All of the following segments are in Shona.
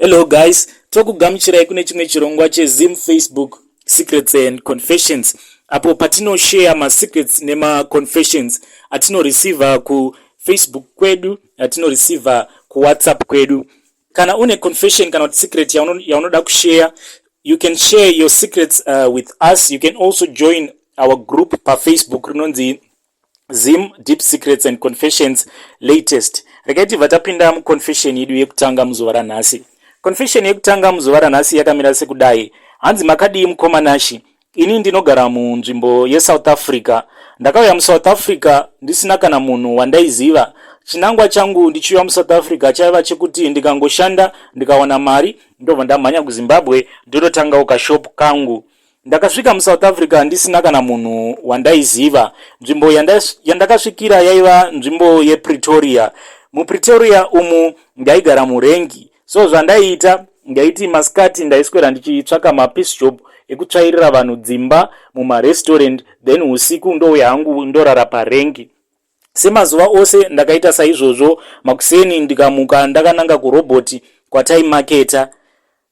Hello guys, tokugamuchirai kune chimwe chirongwa chezim Facebook secrets and confessions apo patino share ma secrets nema confessions atino receive ku Facebook kwedu, atino receive ku WhatsApp kwedu. Kana une confession kana secret yaunoda kushare, you can share your secrets with us. You can also join our group pa Facebook rinonzi Zim Deep Secrets and Confessions Latest. Rekaiti vatapinda mu confession yedu yekutanga muzuva ranhasi. Confession yekutanga muzuva ranhasi yakamira sekudai. Hanzi makadi mukomanashi. Ini ndinogara munzvimbo yeSouth Africa. Ndakauya muSouth Africa ndisina kana munhu wandaiziva. Chinangwa changu ndichiuya muSouth Africa chaiva chekuti ndikangoshanda ndikawana mari ndobva ndamhanya kuZimbabwe ndototanga ukashop kangu. Ndakasvika muSouth Africa ndisina kana munhu wandaiziva. Nzvimbo yandakasvikira yaiva nzvimbo yePretoria. MuPretoria umu ndaigara murengi. So zvandaiita ndaiti masikati ndaiswera ndichitsvaka mapiece job ekutsvairira vanhu dzimba mumarestaurant, then usiku ndouya hangu ndorara parengi. Semazuva ose ndakaita saizvozvo. Makuseni ndikamuka ndakananga kurobot kwataimaketa.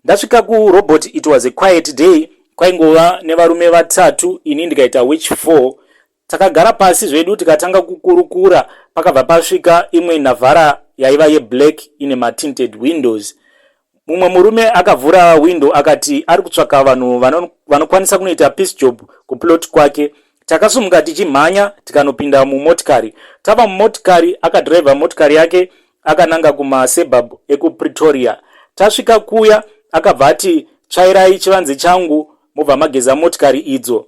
Ndasvika kurobot, it was a quiet day. Kwaingova nevarume vatatu, ini ndikaita which 4. Takagara pasi zvedu tikatanga kukurukura pakabva pasvika imwe navhara yaiva yeblack ine matinted windows. Mumwe murume akavhura window akati ari kutsvaka vanhu vanokwanisa kunoita piece job kuplot kwake. Takasumuka tichimhanya tikanopinda mumotikari. Tava mumotikari, akadriva motikari yake akananga kumasuburb ekuPretoria. Tasvika kuya akabva ati tsvairai chivanze changu mubva mageza motikari idzo.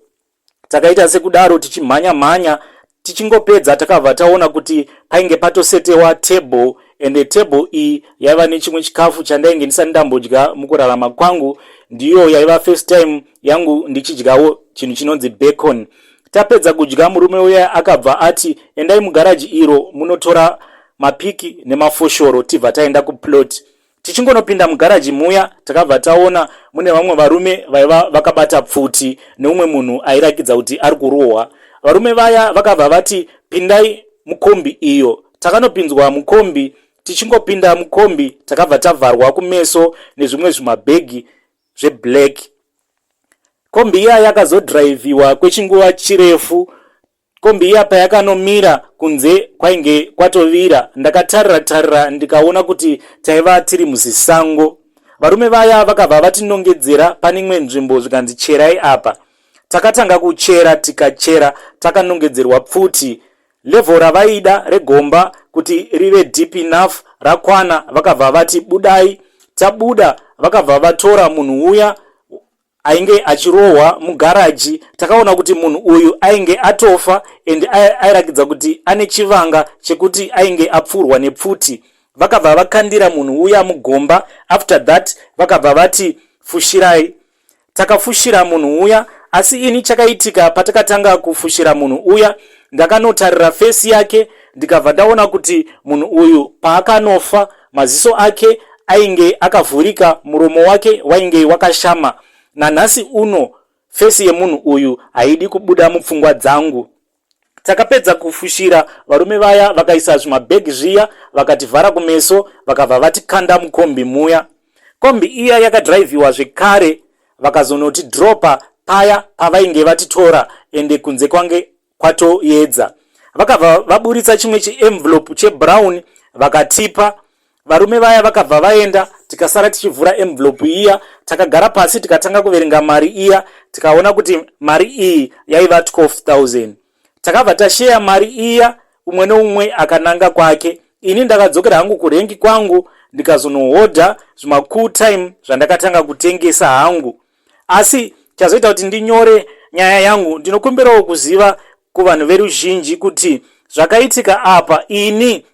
Takaita sekudaro tichimhanya tichingopedza takabva taona kuti painge patosetewa table, and table iyi yaiva nechimwe chikafu chandainge ndisati ndambodya mukurarama kwangu. Ndiyo yaiva first time yangu ndichidyawo chinhu chinonzi bacon. Tapedza kudya murume uya akabva ati endai mugaraji iro munotora mapiki nemafoshoro tibva taenda kuplot. Tichingonopinda mugaraji muya takabva taona mune vamwe varume vaiva vakabata pfuti neumwe munhu airakidza kuti ari kurohwa. Varume vaya vakabva vati pindai mukombi iyo. Takanopinzwa mukombi. Tichingopinda mukombi takabva tavharwa kumeso nezvimwe zvimabhegi zveblack. Kombi iya yakazodhiraivhiwa kwechinguva chirefu. Kombi iya payakanomira kunze kwainge kwatovira. Ndakatarira ndikaona kuti taiva tiri muzisango. Varume vaya vakabva vatinongedzera pane imwe nzvimbo zvikanzi cherai apa. Takatanga kuchera, tikachera, takanongedzerwa pfuti. Level ravaida regomba kuti rive deep enough rakwana, vakabva vati budai. Tabuda vakabva vatora munhu uya ainge achirohwa mugaraji. Takaona kuti munhu uyu ainge atofa and airakidza kuti ane chivanga chekuti ainge apfurwa nepfuti. Vakabva vakandira munhu uya mugomba. After that vakabva vati fushirai. Takafushira munhu uya, asi ini chakaitika patakatanga kufushira munhu uya ndakanotarira face yake ndikabva ndaona kuti munhu uyu paakanofa maziso ake ainge akavhurika, muromo wake wainge wakashama. Nanhasi uno face yemunhu uyu haidi kubuda mupfungwa dzangu. Takapedza kufushira, varume vaya vakaisa zvimabhegi zviya vakativhara kumeso vakabva vatikanda mukombi muya. Kombi iya yakadhiraivhiwa zvekare vakazonoti dropa paya pavainge vatitora ende kunze kwange kwatoyedza. Vakabva vaburitsa chimwe chienvelope chebrown vakatipa. Varume vaya vakabva vaenda, tikasara tichivhura envelope iya. Takagara pasi tikatanga kuverenga mari iya, tikaona kuti mari iyi yaiva 12,000. Takabva tashare mari iya, umwe neumwe akananga kwake. Ini ndakadzokera hangu kurengi kwangu ndikazonohodha zvima cool time zvandakatanga kutengesa hangu. Asi chazoita kuti ndinyore nyaya yangu, ndinokumbirawo kuziva kuvanhu veruzhinji kuti zvakaitika apa, ini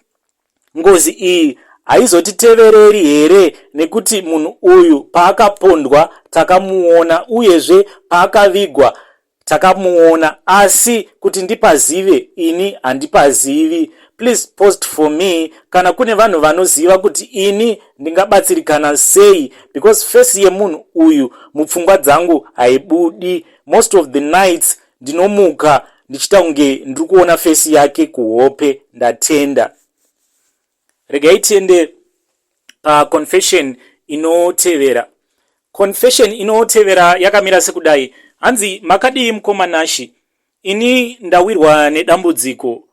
ngozi iyi haizotitevereri here, nekuti munhu uyu paakapondwa takamuona, uyezve paakavigwa takamuona, asi kuti ndipazive ini handipazivi. Please post for me kana kune vanhu vanoziva kuti ini ndingabatsirikana sei, because face yemunhu uyu mupfungwa dzangu haibudi. Most of the nights ndinomuka ndichita kunge ndiri kuona face yake kuhope. Ndatenda. Regai tiende pa confession inotevera. Confession inotevera yakamira sekudai. Hanzi makadii mukomanashi, ini ndawirwa nedambudziko.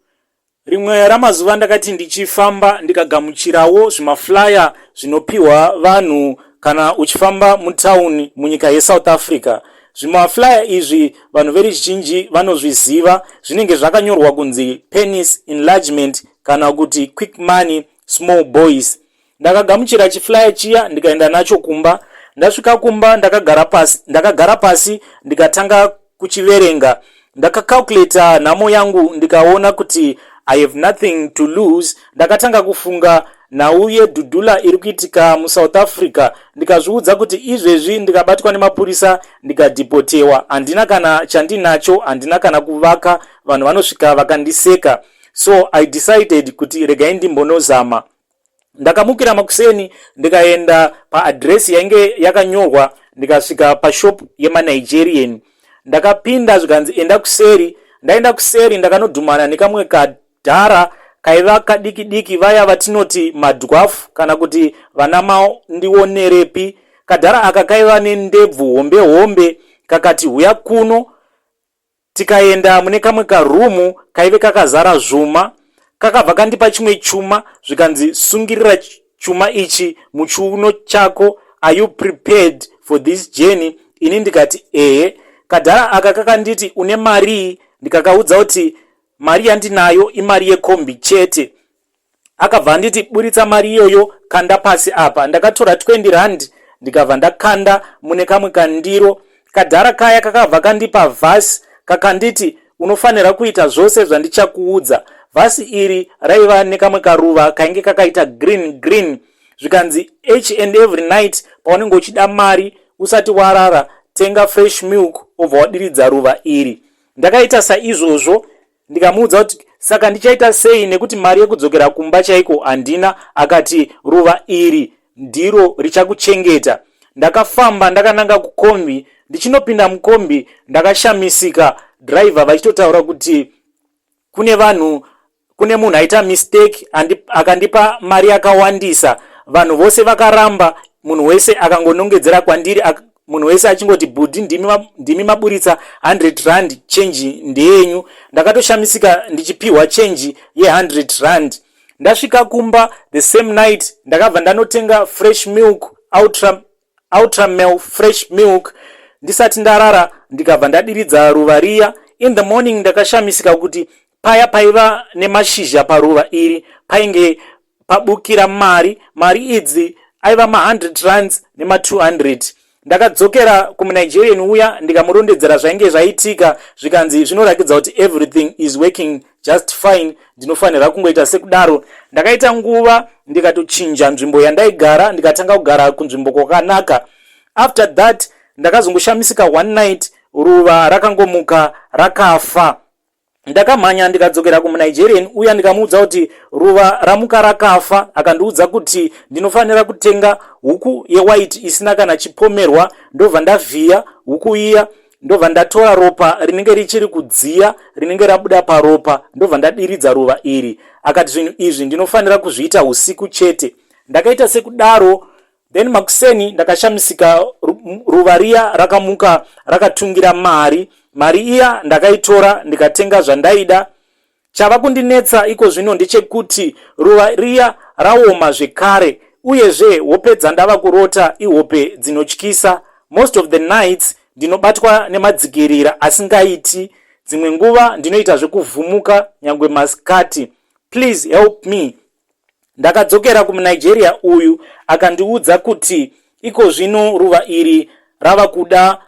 Rimwe ramazuva ndakati ndichifamba ndikagamuchirawo zvimaflyer zvinopiwa vanhu kana uchifamba mutauni munyika yeSouth Africa. Zvimaflyer izvi vanhu veruzhinji vanozviziva, zvinenge zvakanyorwa kunzi penis enlargement kana kuti quick money small boys. Ndakagamuchira chiflyer chiya ndikaenda nacho kumba. Ndasvika kumba ndakagara pasi ndikatanga kuchiverenga. Ndakacalculate nhamo yangu ndikaona kuti I have nothing to lose. Ndakatanga kufunga nhau yedhudhula iri kuitika muSouth Africa. Ndikazviudza kuti izvezvi ndikabatwa nemapurisa ndikadhipotewa, handina kana chandinacho, handina kana kuvaka, vanhu vanosvika vakandiseka. So I decided kuti regai ndimbonozama. Ndakamukira makuseni ndikaenda paaddress yainge yakanyorwa, ndikasvika pashop yemaNigerian. Ndakapinda zvikanzi enda kuseri. Ndaenda kuseri ndakanodhumana nekamwe kadhara kaiva kadiki diki, vaya vatinoti madwafu kana kuti vana mandionerepi. Kadhara aka kaiva nendebvu hombe hombe, kakati huya kuno. Tikaenda mune kamwe karumu kaive kakazara zvuma. Kakabva kandipa chimwe chuma zvikanzi sungirira chuma ichi muchiuno chako. Are you prepared for this journey? Ini ndikati ehe. Kadhara aka kakanditi une mari? Ndikakaudza kuti mari yandinayo imari yekombi chete. Akabva anditi buritsa mari iyoyo kanda pasi apa. Ndakatora 20 rand ndikabva ndakanda mune kamwe kandiro. Kadhara kaya kakabva kandipa vhasi kakanditi unofanira kuita zvose zvandichakuudza. Vhasi iri raiva nekamwe karuva kainge kakaita green. Zvikanzi each and every night paunenge uchida mari usati warara tenga fresh milk obva wadiridza ruva iri. Ndakaita saizvozvo ndikamuudza kuti saka ndichaita sei nekuti mari yekudzokera kumba chaiko handina. Akati ruva iri ndiro richakuchengeta. Ndakafamba ndakananga kukombi. Ndichinopinda mukombi ndakashamisika, driver vachitotaura kuti kune munhu aita mistake akandipa mari yakawandisa. Vanhu vose vakaramba, munhu wese akangonongedzera kwandiri, munhu wese achingoti budi ndimi maburitsa 100 rand, change ndeyenyu. Ndakatoshamisika ndichipihwa change ye100 rand. Ndasvika kumba the same night ndakabva ndanotenga fresh milk, ultra milk fresh milk. Ndisati ndarara ndikabva ndadiridza ruva riya. In the morning ndakashamisika kuti paya paiva nemashizha paruva iri painge pabukira mari idzi aiva ma100 rands nema200. Ndakadzokera kumunigerian uya ndikamurondedzera zvainge zvaitika, zvikanzi zvinorakidza kuti everything is working just fine, ndinofanira kungoita sekudaro. Ndakaita nguva ndikatochinja nzvimbo yandaigara ndikatanga kugara kunzvimbo kwakanaka. After that ndakazongoshamisika one night ruva rakangomuka rakafa. Ndakamhanya ndikadzokera kumunigerian uya ndikamuudza kuti ruva ramuka rakafa. Akandiudza kuti ndinofanira kutenga huku yewhite isina kana chipomerwa. Ndobva ndavhiya huku iya, ndobva ndatora ropa rinenge richiri kudziya rinenge rabuda paropa, ndobva ndadiridza ruva iri. Akati zvinhu izvi ndinofanira kuzviita usiku chete. Ndakaita sekudaro. Then makuseni ndakashamisika ruva riya rakamuka rakatungira mari iya ndakaitora ndikatenga zvandaida. Chava kundinetsa iko zvino ndechekuti ruva riya raoma zvekare, uyezve hope dzandava kurota ihope dzinotyisa. Most of the nights ndinobatwa nemadzikirira asingaiti. Dzimwe nguva ndinoita zvekuvhumuka nyangwe masikati. Please help me. Ndakadzokera kumunigeria uyu akandiudza kuti iko zvino ruva iri rava kuda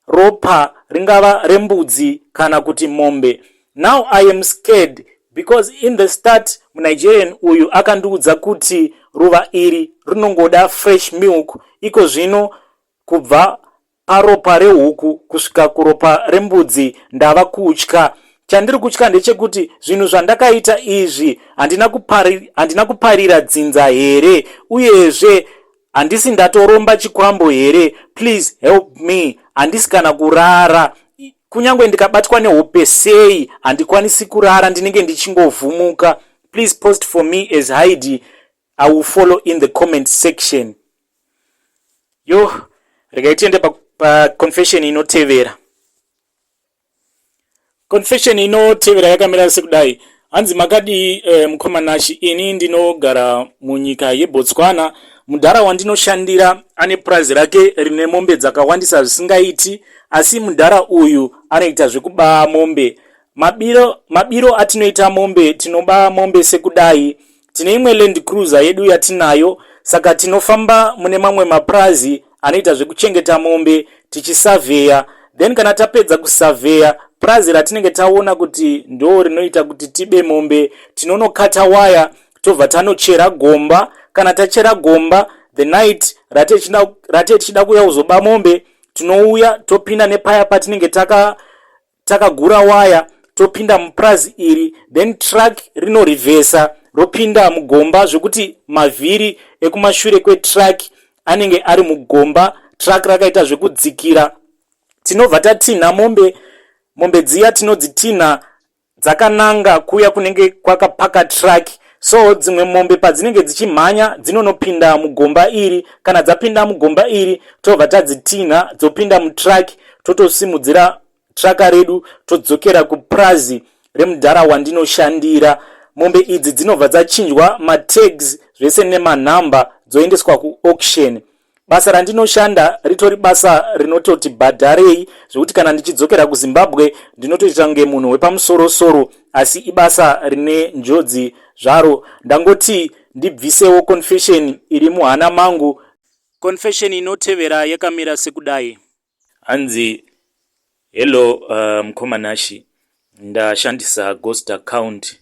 ropa, ringava rembudzi kana kuti mombe. Now I am scared because in the start munigerian uyu akandiudza kuti ruva iri rinongoda fresh milk. Iko zvino kubva paropa rehuku kusvika kuropa rembudzi ndava kutya. Chandiri kutya ndechekuti zvinhu zvandakaita izvi handina kuparira dzinza here, uyezve handisi ndatoromba chikwambo here. Please help me. Handisi kana kurara. Kunyangwe ndikabatwa nehope sei handikwanisi kurara, ndinenge ndichingovhumuka. Please post for me as Heidi. I will follow in the comment section. Yo, regai tiende pa confession inotevera. Confession inotevera yakamira sekudai. Hanzi makadi mukoma nashi ini ndinogara munyika yeBotswana. Mudhara wandinoshandira ane purazi rake rine mombe dzakawandisa zvisingaiti, asi mudhara uyu anoita zvekuba mombe. Mabiro atinoita mombe, tinoba mombe sekudai. Tine imwe Land Cruiser yedu yatinayo, saka tinofamba mune mamwe mapurazi anoita zvekuchengeta mombe tichisurveya. Then kana tapedza kusurveya purazi ratinenge taona kuti ndo rinoita kuti tibe mombe, tinonokata waya tobva tanochera gomba. Kana tachera gomba, the night rate tichida kuuya kuzoba mombe, tinouya topinda nepaya patinenge takagura waya, topinda mupurazi iri, then truck rinorivhesa ropinda mugomba, zvokuti mavhiri ekumashure kwetruck anenge ari mugomba. Truck rakaita zvekudzikira. Tinobva tatinha mombe dziya tinodzitinha dzakananga kuya kunenge kwakapaka truck. So dzimwe mombe padzinenge dzichimhanya dzinonopinda mugomba iri. Kana dzapinda mugomba iri tobva tadzitinha dzopinda mutruck, totosimudzira traka redu todzokera kupurazi remudhara wandinoshandira. Mombe idzi dzinobva dzachinjwa matags zvese nemanhamba dzoendeswa kuauction. Basa randinoshanda ritori basa rinototi bhadharei, zvokuti kana ndichidzokera kuZimbabwe ndinotoita kunge munhu wepamusoro-soro, asi ibasa rine njodzi zvaro. Ndangoti ndibvisewo confession iri muhana mangu. Confession inotevera yakamira sekudai. Hanzi, hello mukoma nashi, ndashandisa ghost account.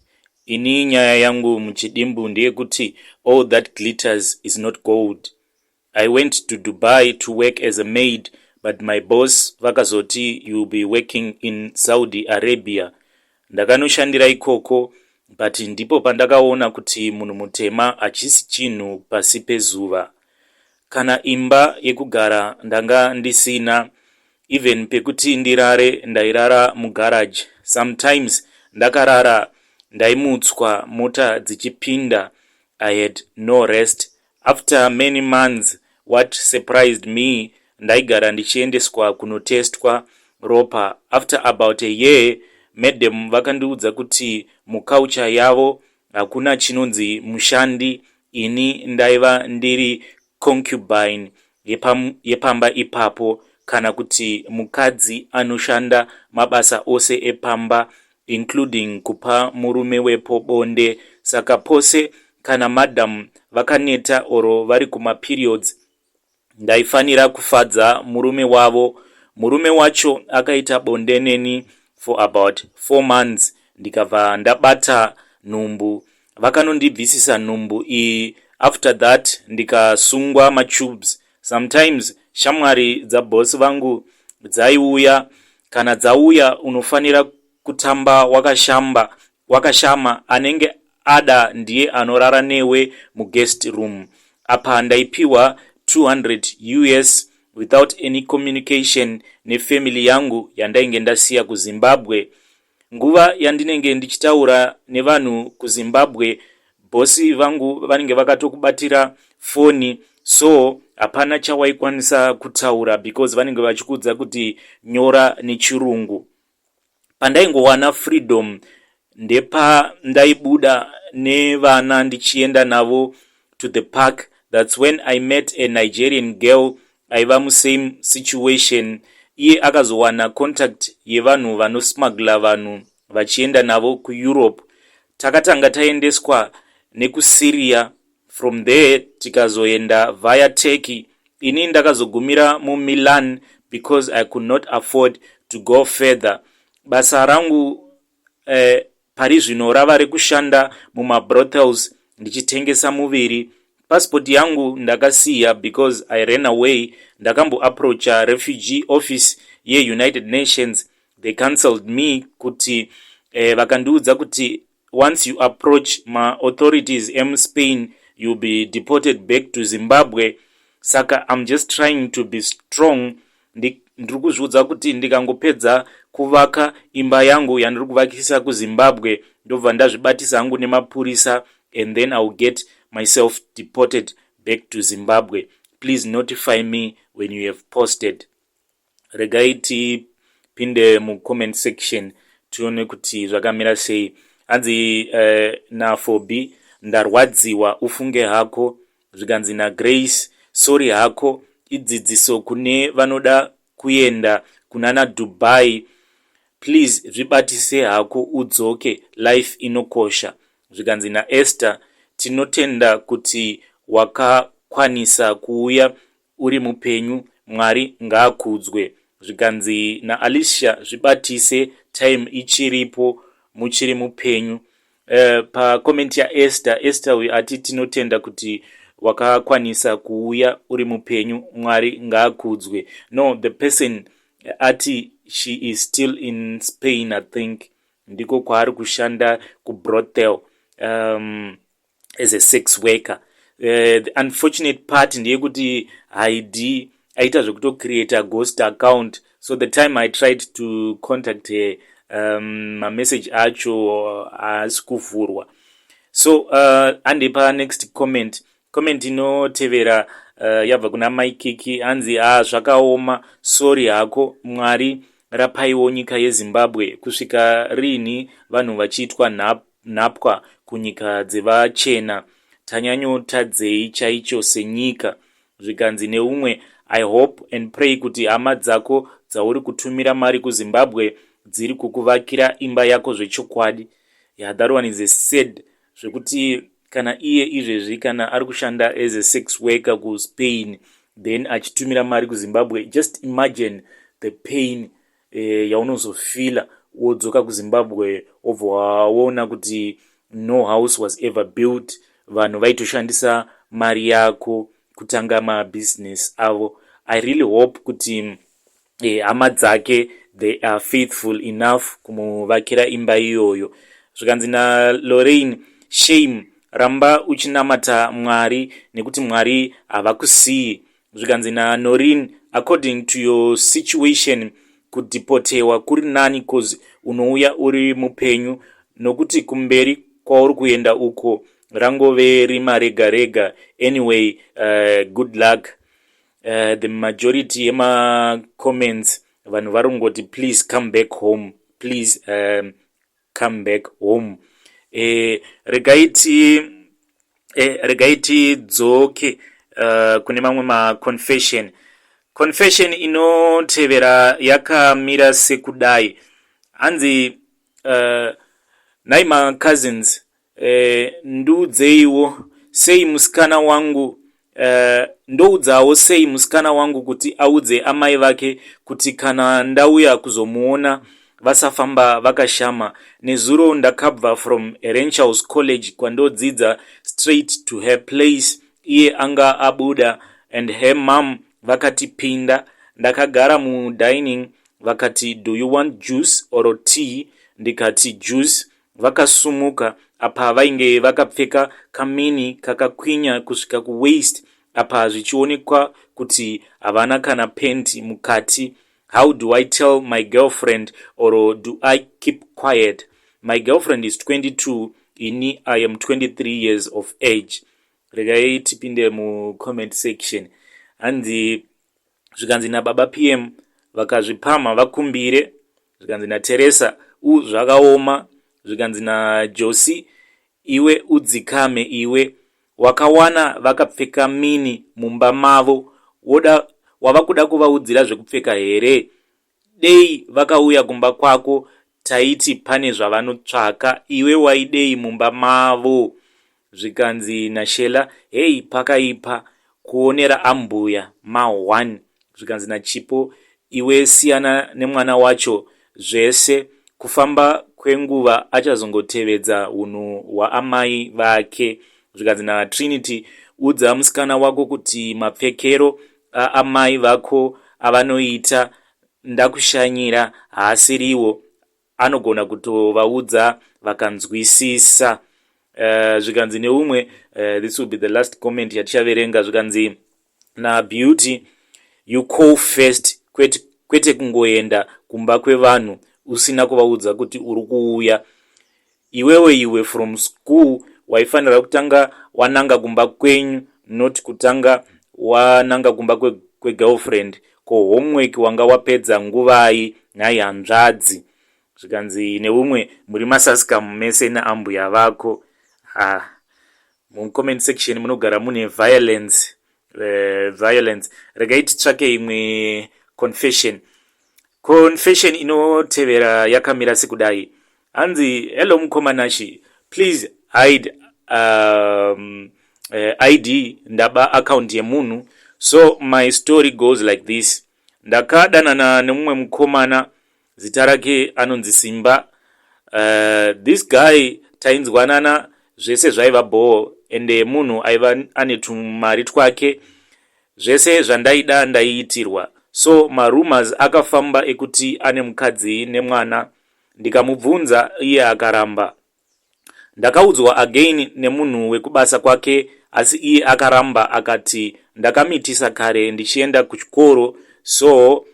Ini nyaya yangu muchidimbu ndeyekuti all that glitters is not gold. I went to Dubai to work as a maid, but my boss vakazoti you'll be working in Saudi Arabia. Ndakanoshandira ikoko, but ndipo pandakaona kuti munhu mutema achisi chinhu pasi pezuva. Kana imba yekugara ndanga ndisina, even pekuti ndirare ndairara mugarage. Sometimes ndakarara ndaimutswa mota dzichipinda. I had no rest. After many months, what surprised me, ndaigara ndichiendeswa kunotestwa ropa. After about a year, madam vakandiudza kuti muculture yavo hakuna chinonzi mushandi. Ini ndaiva ndiri concubine yepamba ipapo, kana kuti mukadzi anoshanda mabasa ose epamba, including kupa murume wepo bonde. Saka pose kana madam vakaneta oro vari kumaperiods, ndaifanira kufadza murume wavo. Murume wacho akaita bonde neni for about 4 months. Ndikabva ndabata nhumbu, vakanondibvisisa nhumbu iyi. After that ndikasungwa matubes. Sometimes shamwari dzabhosi vangu dzaiuya. Kana dzauya unofanira kutamba wakashama, anenge ada ndiye anorara newe muguest room. Apa ndaipihwa $200 US without any communication nefamily yangu yandainge ndasiya kuZimbabwe. Nguva yandinenge ndichitaura nevanhu kuZimbabwe, bosi vangu vanenge vakatokubatira foni, so hapana chawaikwanisa kutaura because vanenge vachikudza kuti nyora nechirungu. Pandaingowana freedom ndepa ndaibuda nevana ndichienda navo to the park. That's when I met a Nigerian girl aiva musame situation. Iye akazowana contact yevanhu vanosmugla vanhu vachienda navo kuEurope. Takatanga taendeswa nekuSyria, from there tikazoenda via Turkey. Ini ndakazogumira muMilan because I could not afford to go further. Basa rangu pari zvino rava rekushanda mumabrothels ndichitengesa muviri. Passport yangu ndakasiya because I ran away. Ndakambo approacha refugee office ye United Nations. They cancelled me kuti vakandiudza kuti once you approach ma authorities in Spain you'll be deported back to Zimbabwe. Saka I'm just trying to be strong. Ndiri kuzviudza kuti ndikangopedza kuvaka imba yangu yandiri kuvakisa kuZimbabwe ndobva ndazvibatisa hangu nemapurisa, and then I'll get myself deported back to Zimbabwe. please notify me when you have posted. Regai tipinde mu comment section tione kuti zvakamira sei. Hanzi na 4b ndarwadziwa ufunge hako, zvikanzi na Grace sorry hako idzidziso kune vanoda kuenda kunana Dubai, please zvibatise hako udzoke, life inokosha. Zvikanzi na Esther tinotenda kuti wakakwanisa kuuya uri mupenyu, Mwari ngaakudzwe. Zvikanzi na Alicia zvibatise, time ichiripo muchiri mupenyu. Pa comment ya Esther we ati tinotenda kuti wakakwanisa kuuya uri mupenyu, Mwari ngaakudzwe. No, the person ati she is still in Spain, I think. Ndiko kwaari kushanda ku brothel as a sex worker. The unfortunate part ndeyekuti ID aita zvekuto create a ghost account, so the time I tried to contact her my message acho haasi kuvhurwa. So andipa next comment inotevera yabva kuna Maikiki. Hanzi zvakaoma, sorry hako, Mwari rapaiwo nyika yeZimbabwe. Kusvika rini vanhu vachiitwa nhapwa kunyika dzevachena, tanyanyotadzei chaicho senyika. Zvikanzi neumwe, I hope and pray kuti hama dzako dzauri kutumira mari kuZimbabwe dziri kukuvakira imba yako zvechokwadi. Yeah, that one is a sad, zvekuti kana iye izvezvi kana ari kushanda as a sex worker ku Spain then achitumira mari kuZimbabwe, just imagine the pain yaunozofila wodzoka kuZimbabwe obva waona kuti no house was ever built, vanhu vaitoshandisa mari yako kutanga mabusiness avo. I really hope kuti hama dzake they are faithful enough kumuvakira imba iyoyo. Zvikanzi na Lorraine, shame, ramba uchinamata Mwari nekuti Mwari havakusii. Zvikanzi na Noreen, according to your situation kudipotewa kuri nani cause unouya uri mupenyu, nokuti kumberi kwauri kuenda uko rangove rima rega rega. Anyway, good luck. The majority yema comments vanhu varongoti please come back home, please come back home. Regaiti dzoke kune mamwe ma confession inotevera yakamira sekudai. Hanzi nai ma cousins, ndudzeiwo sei musikana wangu, ndoudzawo sei musikana wangu kuti audze amai vake kuti kana ndauya kuzomuona vasafamba vakashama. Nezuro ndakabva from Renshaws College kwandodzidza straight to her place, iye anga abuda and her mom vakatipinda. Ndakagara mu dining, vakati do you want juice or tea? Ndikati juice. Vakasumuka, apa vainge vakapfeka kamini kakakwinya kusvika ku waist, apa zvichionekwa kuti havana kana penti mukati. How do I tell my girlfriend or do I keep quiet? My girlfriend is 22, ini I am 23 years of age. Regai tipinde mu comment section. Handi zvikanzi na baba PM vakazvipama vakumbire. Zvikanzi na Teresa zvakaoma. Zvikanzi na Josie, iwe udzikame iwe, wakawana vakapfeka mini mumba mavo, wava kuda kuvaudzira zvekupfeka here? Dei vakauya kumba kwako taiti pane zvavanotsvaka, iwe waidei mumba mavo. Zvikanzi na Shela, hey pakaipa kuonera ambuya ma 1. Zvikanzi na Chipo, iwe siyana nemwana wacho zvese, kufamba kwenguva achazongotevedza unhu hwaamai vake. Zvikanzi na Trinity, udza musikana wako kuti mapfekero aamai vako avanoita ndakushanyira haasiriwo, anogona kutovaudza vakanzwisisa. Zvikanzi neumwe, this will be the last comment yatichaverenga. Zvikanzi na Beauty, you call first, kwete kungoenda kumba kwevanhu usina kuvaudza kuti uri kuuya. Iwe from school waifanira kutanga wananga kumba kwenyu, not kutanga wananga kumba kwegirlfriend ko homework wanga wapedza nguvai nhai hanzvadzi. Zvikanzi neumwe muri masasika mese naambuya vako. Mucomment section munogara mune violence. Regai titsvake imwe confession. Confession inotevera yakamira sekudai. Hanzi, hello mukomanashi, please hide ID ndaba account yemunhu. So my story goes like this. Ndakadanana nemumwe mukomana zita rake anonzi Simba. This guy tainzwanana zvese zvaiva bho, ende munhu aiva ane tumari twake, zvese zvandaida ndaiitirwa. So marumors akafamba ekuti ane mukadzi nemwana. Ndikamubvunza iye akaramba. Ndakaudzwa again nemunhu wekubasa kwake, asi iye akaramba akati ndakamitisa kare ndichienda kuchikoro, so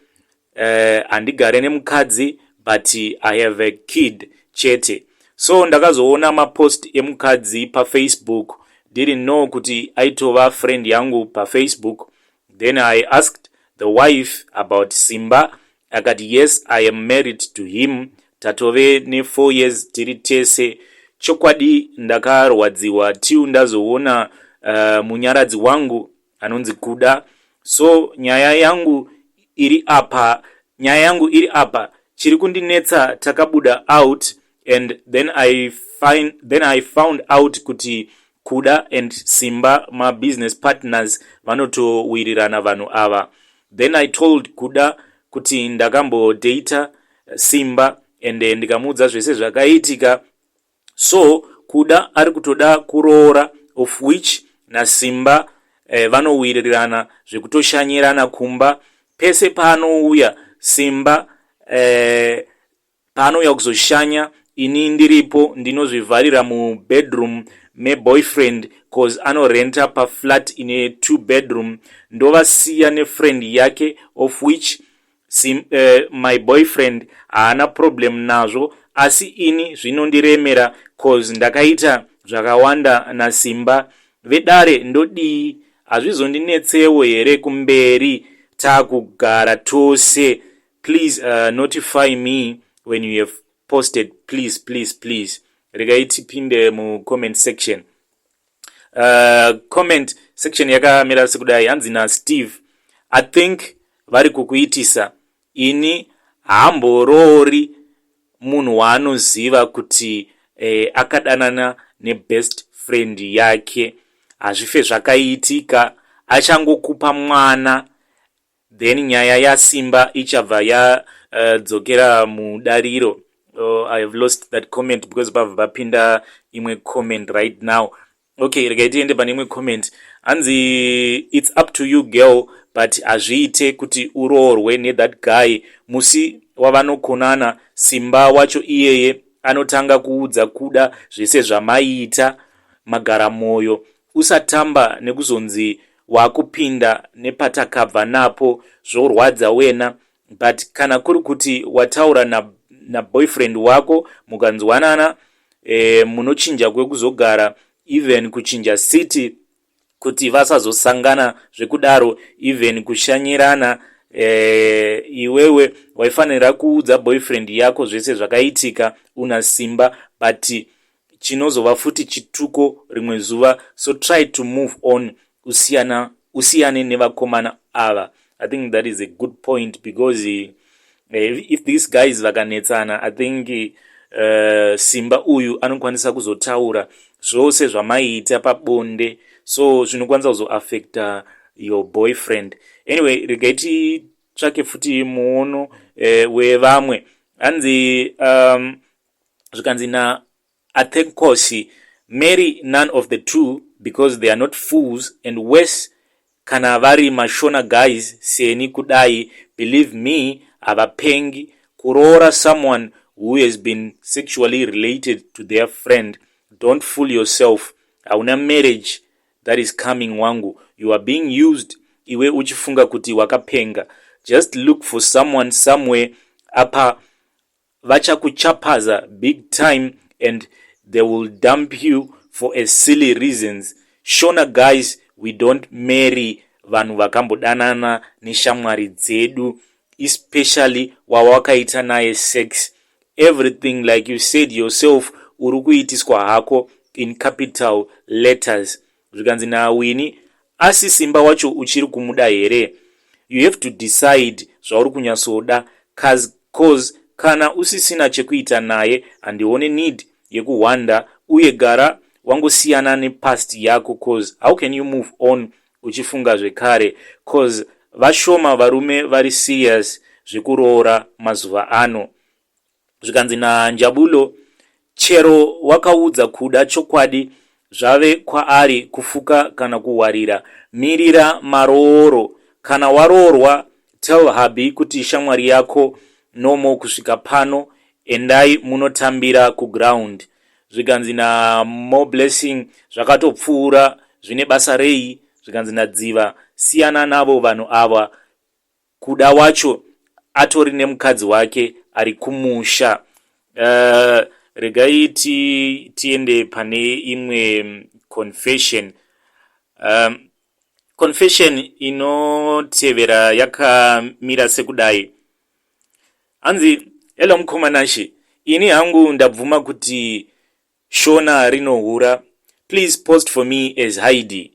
handigare nemukadzi, but I have a kid chete. So ndakazoona mapost emukadzi paFacebook, didn't know kuti aitova friend yangu paFacebook. Then I asked the wife about Simba. Akati yes, I am married to him. Tatove ne 4 years tiri tese. Chokwadi ndakarwadziwa tiu ndazoona munyaradzi wangu anonzi Kuda. So nyaya yangu iri apa chiri kundinetsa takabuda out, and then I found out kuti Kuda and Simba ma business partners vanotowirirana vanhu ava. Then I told Kuda kuti ndakambo data Simba and ndikamudza zvese zvakaitika. So Kuda ari kutoda kuroora, of which na Simba vanowirirana zvekutoshanyirana kumba. Pese paanouya Simba paanouya kuzoshanya, ini ndiripo ndinozvivharira mu bedroom me boyfriend, cause anorenta pa flat ine 2 bedroom. Ndovasiya ne friend yake, of which my boyfriend haana problem nazvo, asi ini zvinondiremera cause ndakaita zvakawanda naSimba. Vedare ndodii, hazvizondinetsewo here kumberi takugara tose. Please notify me when you have posted, please. Regai tipinde mu comment section. Comment section yakamira sekudai. Hanzi na Steve, I think vari kukuitisa. Ini hamborori munhu waanoziva kuti akadanana ne best friend yake. Hazvife zvakaitika, achangokupa mwana, then nyaya yaSimba ichabva yadzokera mudariro. I have lost that comment because bapinda imwe comment right now. Okay, regai tiende pane imwe comment. Hanzi, it's up to you girl, but azviite kuti uroorwe ne that guy. Musi wavanokonana, Simba wacho iyeye anotanga kuudza Kuda zvese zvamaita magara moyo. Usatamba nekuzonzi wakupinda nepatakabva napo zvorwadza wena. But kana kuri kuti wataura na boyfriend wako mukanzwanana, munochinja kwekuzogara, even kuchinja city kuti vasazosangana zvekudaro, even kushanyirana, iwewe waifanira kuudza boyfriend yako zvese zvakaitika una Simba, but chinozova futi chituko rimwe zuva. So try to move on, usiyane nevakomana ava. I think that is a good point, because if these guys vakanetsana, I think Simba uyu anokwanisa kuzotaura zvose zvamaita pabonde, so zvinokwanisa kuzoaffecta your boyfriend. Anyway, regai tsvake futi muono wevamwe. Hanzi zvikanzi na Athenkosi, marry none of the two because they are not fools, and worse kana vari mashona guys seni kudai, believe me, avapengi kuroora someone who has been sexually related to their friend. Don't fool yourself. Hauna marriage that is coming wangu. You are being used. Iwe uchifunga kuti wakapenga. Just look for someone somewhere apa vachakuchapaza big time, and they will dump you for a silly reasons. Shona guys, we don't marry vanhu vakambodanana neshamwari dzedu, especially wawakaita naye sex. Everything like you said yourself uri kuitiswa hako in capital letters. Zvikanzi naWini asi simba wacho uchiri kumuda here. You have to decide zvauri kunyatsoda, cause kana usisina chekuita naye handione need yekuhwanda uye gara wangosiyana nepast yako, cause how can you move on uchifunga zvekare, cause vashoma varume vari serious zvekuroora mazuva ano. Zvikanzi naNjabulo, chero wakaudza kuda chokwadi zvave kwaari kufuka kana kuwarira, mirira marooro. Kana waroorwa, tell habi kuti shamwari yako nomo kusvika pano, endai munotambira kuground. Zvikanzi naMore Blessing, zvakatopfuura zvine basa rei. Zvikanzi naDziva, siyana navo vanhu ava, kuda wacho atori nemukadzi wake ari kumusha. Regai tiende pane imwe confession. Confession inotevera yakamira sekudai. Hanzi, hello mkomanashi, ini hangu ndabvuma kuti shona rinohura. Please post for me as Heidi.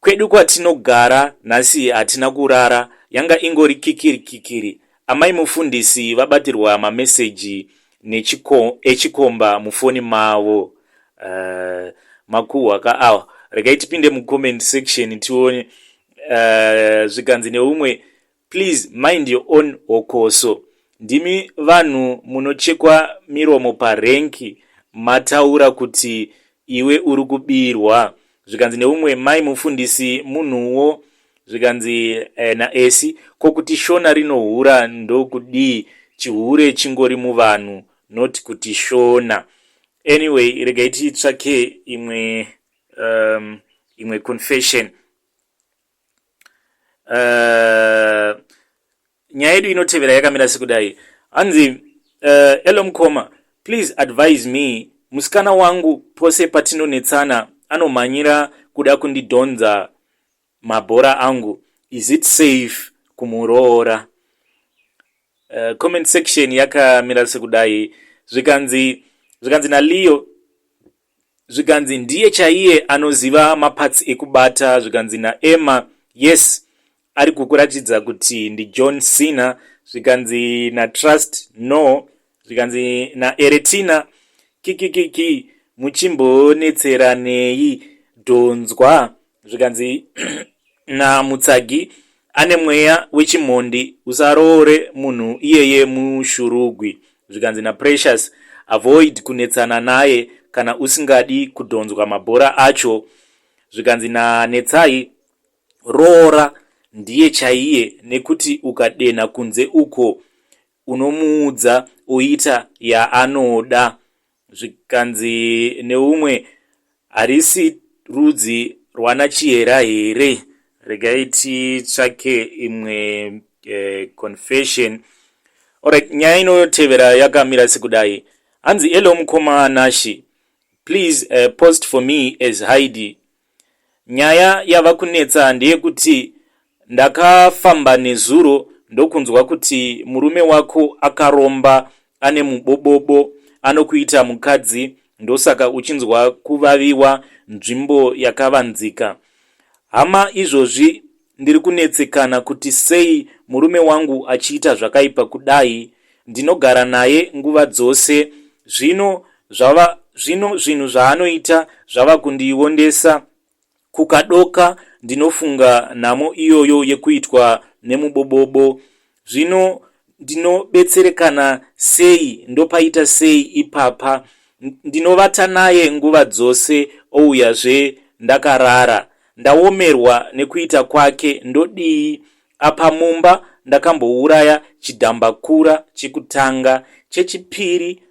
Kwedu kwatinogara nhasi hatina kurara, yanga ingori kikiri. Amai mufundisi vabatirwa mameseji echikomba mufoni mavo. Makuhwa kaawa. Regai tipinde mucomment section tione. Zvikanzi neumwe, please mind your own hokoso. Ndimi vanhu munochekwa miromo parenki mataura kuti iwe uri kubirwa. Zvikanzi neumwe, mai mufundisi munhuwo. Zvikanzi naesi, kokuti shona rinohura ndokudii, chihure chingori muvanhu, not kuti shona. Anyway, regai titsvake imwe confession. Nyaya yedu inotevera yakamira sekudai. Hanzi, hello mkoma, please advise me. Musikana wangu pose patinonetsana anomhanyira kuda kundidhonza mabhora angu. Is it safe kumuroora? Comment section yakamira sekudai. Zvikanzi naLeo, zvikanzi ndiye chaiye anoziva mapatsi ekubata. Zvikanzi naEmma, yes, ari kukuratidza kuti ndi John Cena. Zvikanzi naTrust, no. Zvikanzi naEretina, kikikiki, muchimbonetsera nei dhonzwa. Zvikanzi naMutsagi, ane mweya wechimondi, usaroore munhu iyeye mushurugwi. Zvikanzi naPrecious, avoid kunetsana naye kana usingadi kudhonzwa mabhora acho. Zvikanzi naNetsai, roora ndiye chaiye, nekuti ukadena kunze uko unomuudza uita yaanoda. Zvikanzi neumwe, harisi rudzi rwanachiera here. Regai titsvake imwe confession. Alright, nyaya inotevera yakamira sekudai. Hanzi, hello mukoma nashi, please post for me as Heidi. Nyaya yava kunetsa ndeyekuti ndakafamba nezuro ndokunzwa kuti murume wako akaromba, ane mubobobo, anokuita mukadzi, ndosaka uchinzwa kuvaviwa nzvimbo yakavanzika. Hama izvozvi ndiri kunetsekana kuti sei murume wangu achiita zvakaipa kudai. Ndinogara naye nguva dzose. Zvino zvinhu zvaanoita zvava kundiondesa. Kukadoka ndinofunga nhamo iyoyo yekuitwa nemubobobo. Zvino ndinobetserekana sei, ndopaita sei ipapa. Ndinovata naye nguva dzose, ouyazve ndakarara. Ndaomerwa nekuita kwake, ndodii. Apa mumba ndakambouraya chidhambakura chekutanga, chechipiri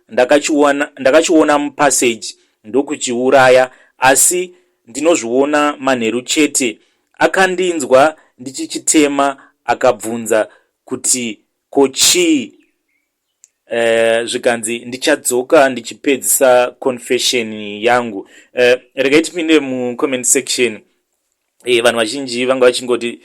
ndakachiona mupaseji ndokuchiuraya, asi ndinozviona manheru chete. Akandinzwa ndichichitema akabvunza kuti kochii. Zvikanzi ndichadzoka ndichipedzisa confession yangu. Regai tipinde mucomment section. vanhu vazhinji vanga vachingoti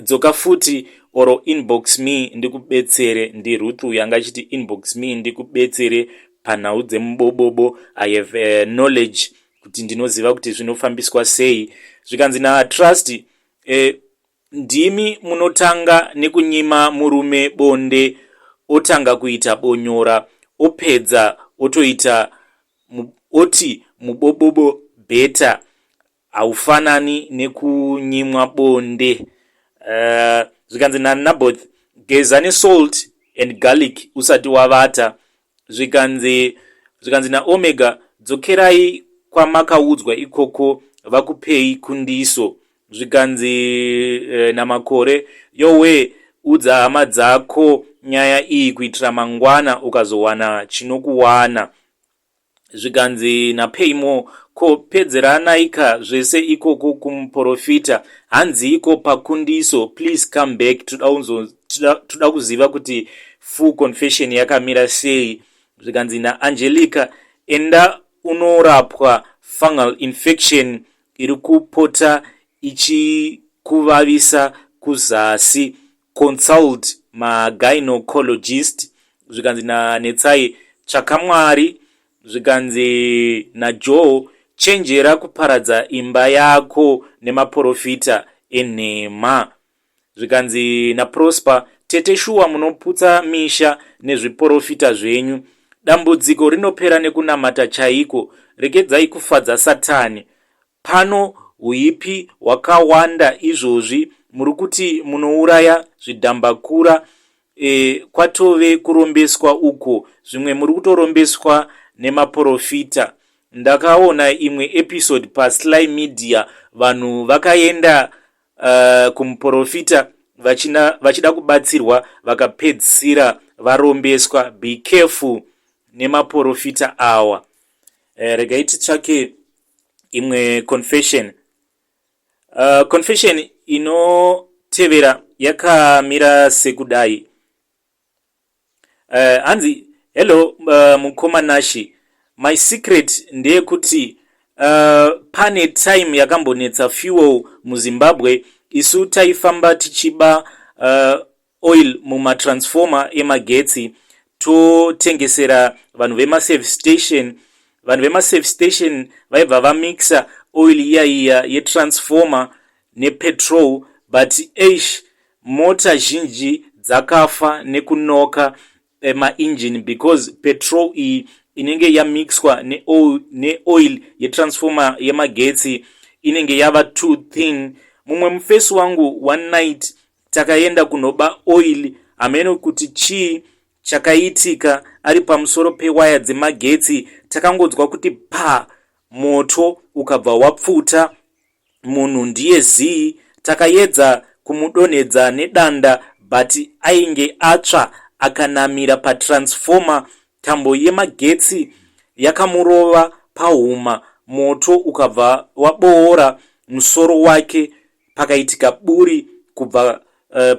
dzoka futi oro inbox me ndikubetsere. ndiRuth yanga achiti inbox me ndikubetsere panhau dzemubobobo. I have knowledge kuti ndinoziva kuti zvinofambiswa sei. Zvikanzi naTrust, ndimi munotanga nekunyima murume bonde, otanga kuita bonyora, opedza otoita oti mubobobo beta, haufanani nekunyimwa bonde. Zvikanzi naNaboth, gezani salt and garlic usati wavata. Zvikanzi naOmega, dzokerai kwamakaudzwa ikoko vakupei kundiso. Zvikanzi naMakore, yowe udza hama dzako nyaya iyi kuitira mangwana ukazowana chinokuwana. Zvikanzi naPeimo, ko pedzeranaika zvese ikoko kumuprofita, hanzi iko pakundiso, please come back. Toda kuziva kuti full confession yakamira sei. Zvikanzi naAngelica, enda unorapwa fungal infection iri kupota ichikuvavisa kuzasi, consult gynecologist. Zvikanzi naNetsai, tsvakamwari. Zvikanzi naJoe, chenjera kuparadza imba yako nemaprofita enhema. Zvikanzi naProsper, teteshuwa munoputsa misha nezviprofita zvenyu. Dambudziko rinopera nekunamata chaiko, regedzai kufadza Satani. Pano huipi hwakawanda izvozvi, muri kuti munouraya zvidhambakura. Kwatove kurombeswa uko, zvimwe muri kutorombeswa nemaprofita. Ndakaona imwe episode paSly Media, vanhu vakaenda kumuprofita vachida kubatsirwa, vakapedzisira varombeswa. Be careful nemaprofita awa. Regai titsvake imwe confession. Confession inotevera yakamira sekudai. Hanzi, hello mukoma Nashi, my secret ndeyekuti pane time yakambonetsa fuel muZimbabwe. Isu taifamba tichiba oil mumatransformer emagetsi, totengesera vanhu vemaservice station. Vanhu vemaservice station vaibva vamixa oil iya yetransformer nepetrol, but mota zhinji dzakafa nekunoka maengine because petrol iyi inenge yamixwa neoil yetransformer yemagetsi inenge yava too thin. Mumwe mufesi wangu one night takaenda kunoba oil, hameno kuti chii chakaitika. Ari pamusoro pewaya dzemagetsi takangodzwa kuti pa, moto ukabva wapfuta. Munhu ndiye zii. Takaedza kumudonhedza nedanda, but ainge atsva akanamira patransformer. Tambo yemagetsi yakamurova pahuma, moto ukabva waboora musoro wake, pakaitika buri kubva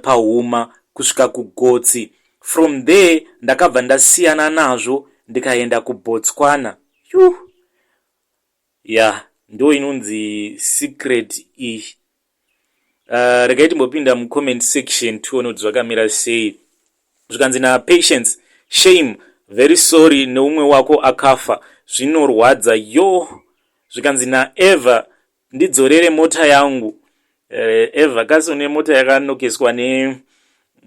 pahuma kusvika kugotsi. From there ndakabva ndasiyana nazvo ndikaenda kuBotswana. Ndo inonzi secret iyi. Regai timbopinda mucomment section tione kuti zvakamira sei. Zvikanzi naPatience, shame, very sorry neumwe wako akafa, zvinorwadza yo. Zvikanzi naEva, ndidzorere mota yangu. Eva kasi une mota yakanokeswa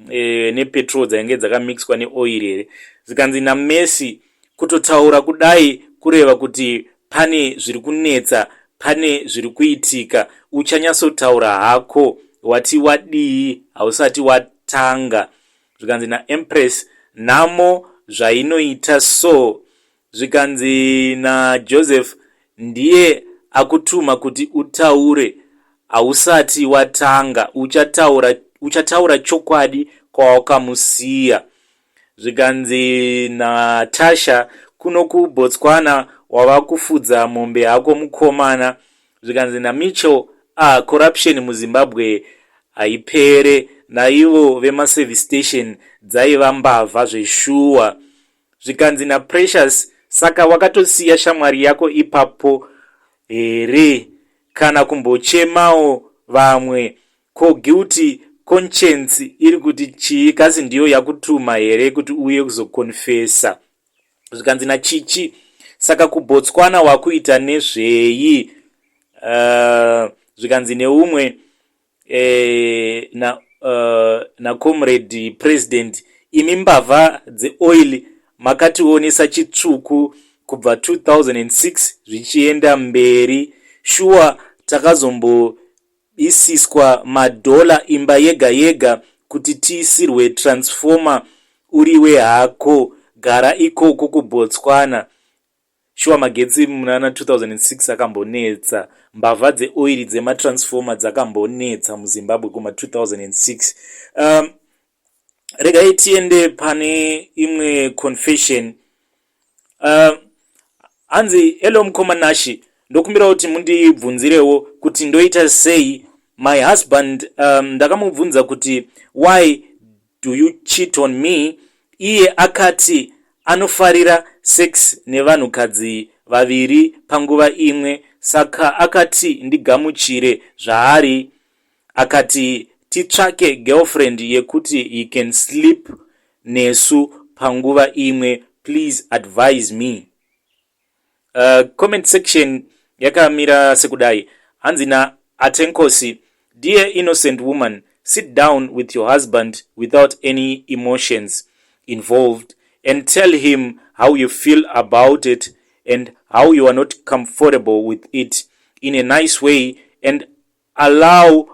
nepetrol dzainge dzakamixwa neoil here. Zvikanzi naMercy, kutotaura kudai kureva kuti pane zviri kunetsa, pane zviri kuitika. Uchanyatsotaura hako, wati wadii hausati watanga. Zvikanzi naEmpress, nhamo zvainoita so. Zvikanzi naJoseph, ndiye akutuma kuti utaure hausati watanga, uchataura chokwadi kwawakamusiya. Zvikanzi naTasha, kuno kuBotswana wava kufudza mombe yako mukomana. Zvikanzi naMitchell, corruption muZimbabwe haipere, naivo vemaservice station dzaiva mbavha zveshuwa. Zvikanzi naPrecious, saka wakatosiya shamwari yako ipapo here. kana kumbochemawo vamwe. Ko guilty conscience iri kuti chii, kasi ndiyo yakutuma here kuti uye kuzokonfesa. Zvikanzi nachichi, saka kubotswana wakuita nezvei. Zvikanzi neumwe na comrade president, imi mbavha dzeoil makationesa chitsvuku kubva 2006 zvichienda mberi. Shuwa takazomboisiswa madhola imba yega yega kuti tiisirwe transformer uriwe hako, gara ikoko kubotswana. Shuwa magetsi munana 2006 akambonetsa, mbavha dzeoil dzematransformer dzakambonetsa muZimbabwe kuma 2006. Regai tiende pane imwe confession. Hanzi, hello mukomanashi, ndokumbira kuti mundibvunzirewo kuti ndoita sei. My husband, ndakamubvunza kuti why do you cheat on me? Iye akati anofarira sex nevanhukadzi vaviri panguva imwe, saka akati ndigamuchire zvaari. Akati titsvake girlfriend yekuti he can sleep nesu panguva imwe, please advise me. Comment section yakamira sekudai. Hanzi na Atenkosi, dear innocent woman, sit down with your husband without any emotions involved and tell him how you feel about it and how you are not comfortable with it in a nice way, and allow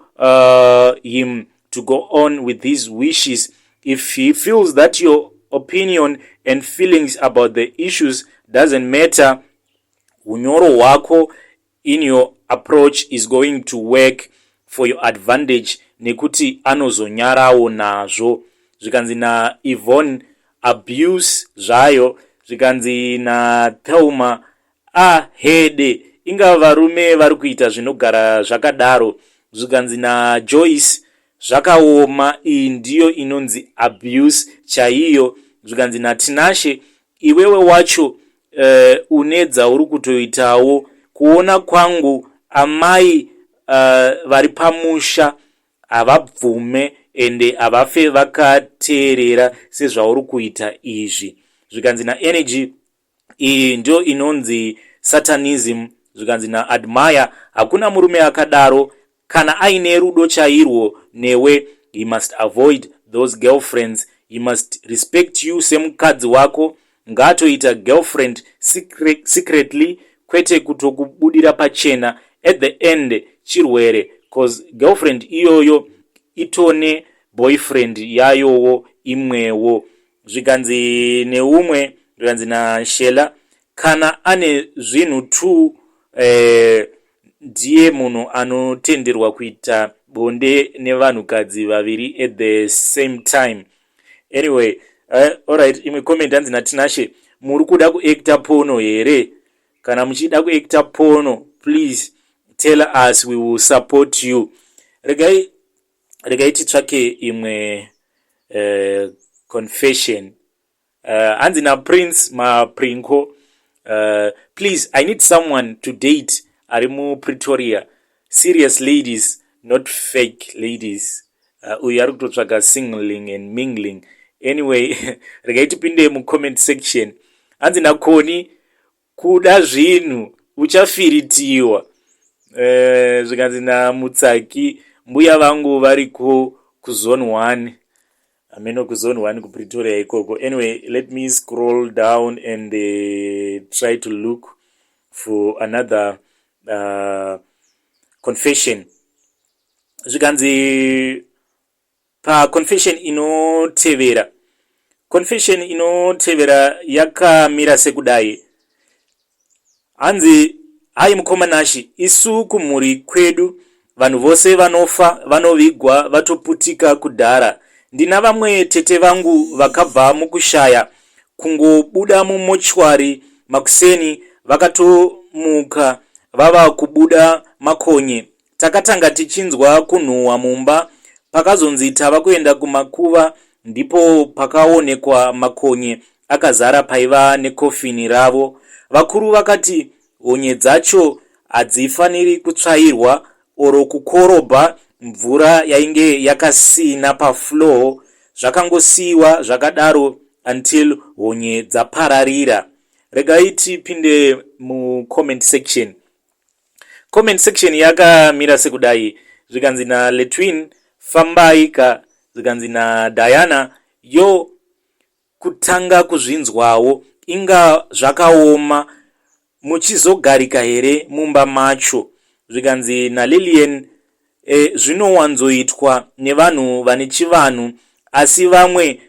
him to go on with his wishes. If he feels that your opinion and feelings about the issues doesn't matter, unyoro wako in your approach is going to work for your advantage, nekuti anozonyarawo nazvo. Zvikanzi na Yvonne, abuse zvayo. Zvikanzi na Thelma, hede inga varume vari kuita zvinogara zvakadaro. Zvikanzi na Joyce, zvakaoma, iyi ndiyo inonzi abuse chaiyo. Zvikanzi na Tinashe, iwewe wacho une dzauri kutoitawo. Kuona kwangu amai vari pamusha havabvume ende havafe vakateerera sezvauri kuita izvi. Zvikanzi na Energy, iyi ndio inonzi satanism. Zvikanzi na Admire, hakuna murume akadaro. Kana aine rudo chairwo newe, he must avoid those girlfriends. He must respect you semukadzi wako. Ngatoita girlfriend secretly, kwete kutokubudira pachena. At the end chirwere, cause girlfriend iyoyo itone boyfriend yayowo imwewo. Zvikanzi neumwe, zvikanzi na Shela, kana ane zvinhu tu ndiye munhu anotenderwa kuita bonde nevanhukadzi vaviri at the same time. Anyway, alright, imwe comment hanzi na Tinashe, muri kuda kuacta porno here? Kana muchida kuacta porno, please tell us, we will support you. Regai titsvake imwe confession. Hanzi na Prince Maprinko, please, I need someone to date. Arimu Pretoria. Serious ladies, not fake ladies. Uyu ari kutotsvaga singling and mingling. Anyway, regai tipinde mu comment section. Hanzi na Koni, kuda zvinhu uchafiritiwa. Zvikanzi na Mutsaki, mbuya vangu vari ku zone 1. Ameno ku zone 1 ku Pretoria ikoko. Anyway, let me scroll down and try to look for another confession. Zvikanzi pa confession inotevera. Confession inotevera yakamira sekudai. Hanzi, hai mukomanashi, isu kumhuri kwedu vanhu vose vanofa, vanovigwa, vatoputika kudhara. Ndina vamwe tete vangu vakabva mukushaya kungobuda mumochwari makuseni, vakatomuka vava kubuda makonye. Takatanga tichinzwa kunhuhwa mumba, pakazonzi tava kuenda kumakuva, ndipo pakaonekwa makonye akazara paiva nekofini ravo. Vakuru vakati honye dzacho hadzifaniri kutsvairwa oro kukorobha mvura yainge yakasina pafloor, zvakangosiyiwa zvakadaro until honye dzapararira. Regai tipinde mucomment section. Comment section yakamira sekudai. Zvikanzi naLetwin fambaika, zvikanzi naDiana yo kutanga kuzvinzwawo inga zvakaoma muchizogarika here mumba macho. Zvikanzi naLillian zvinowanzoitwa nevanhu vane chivanhu, asi vamwe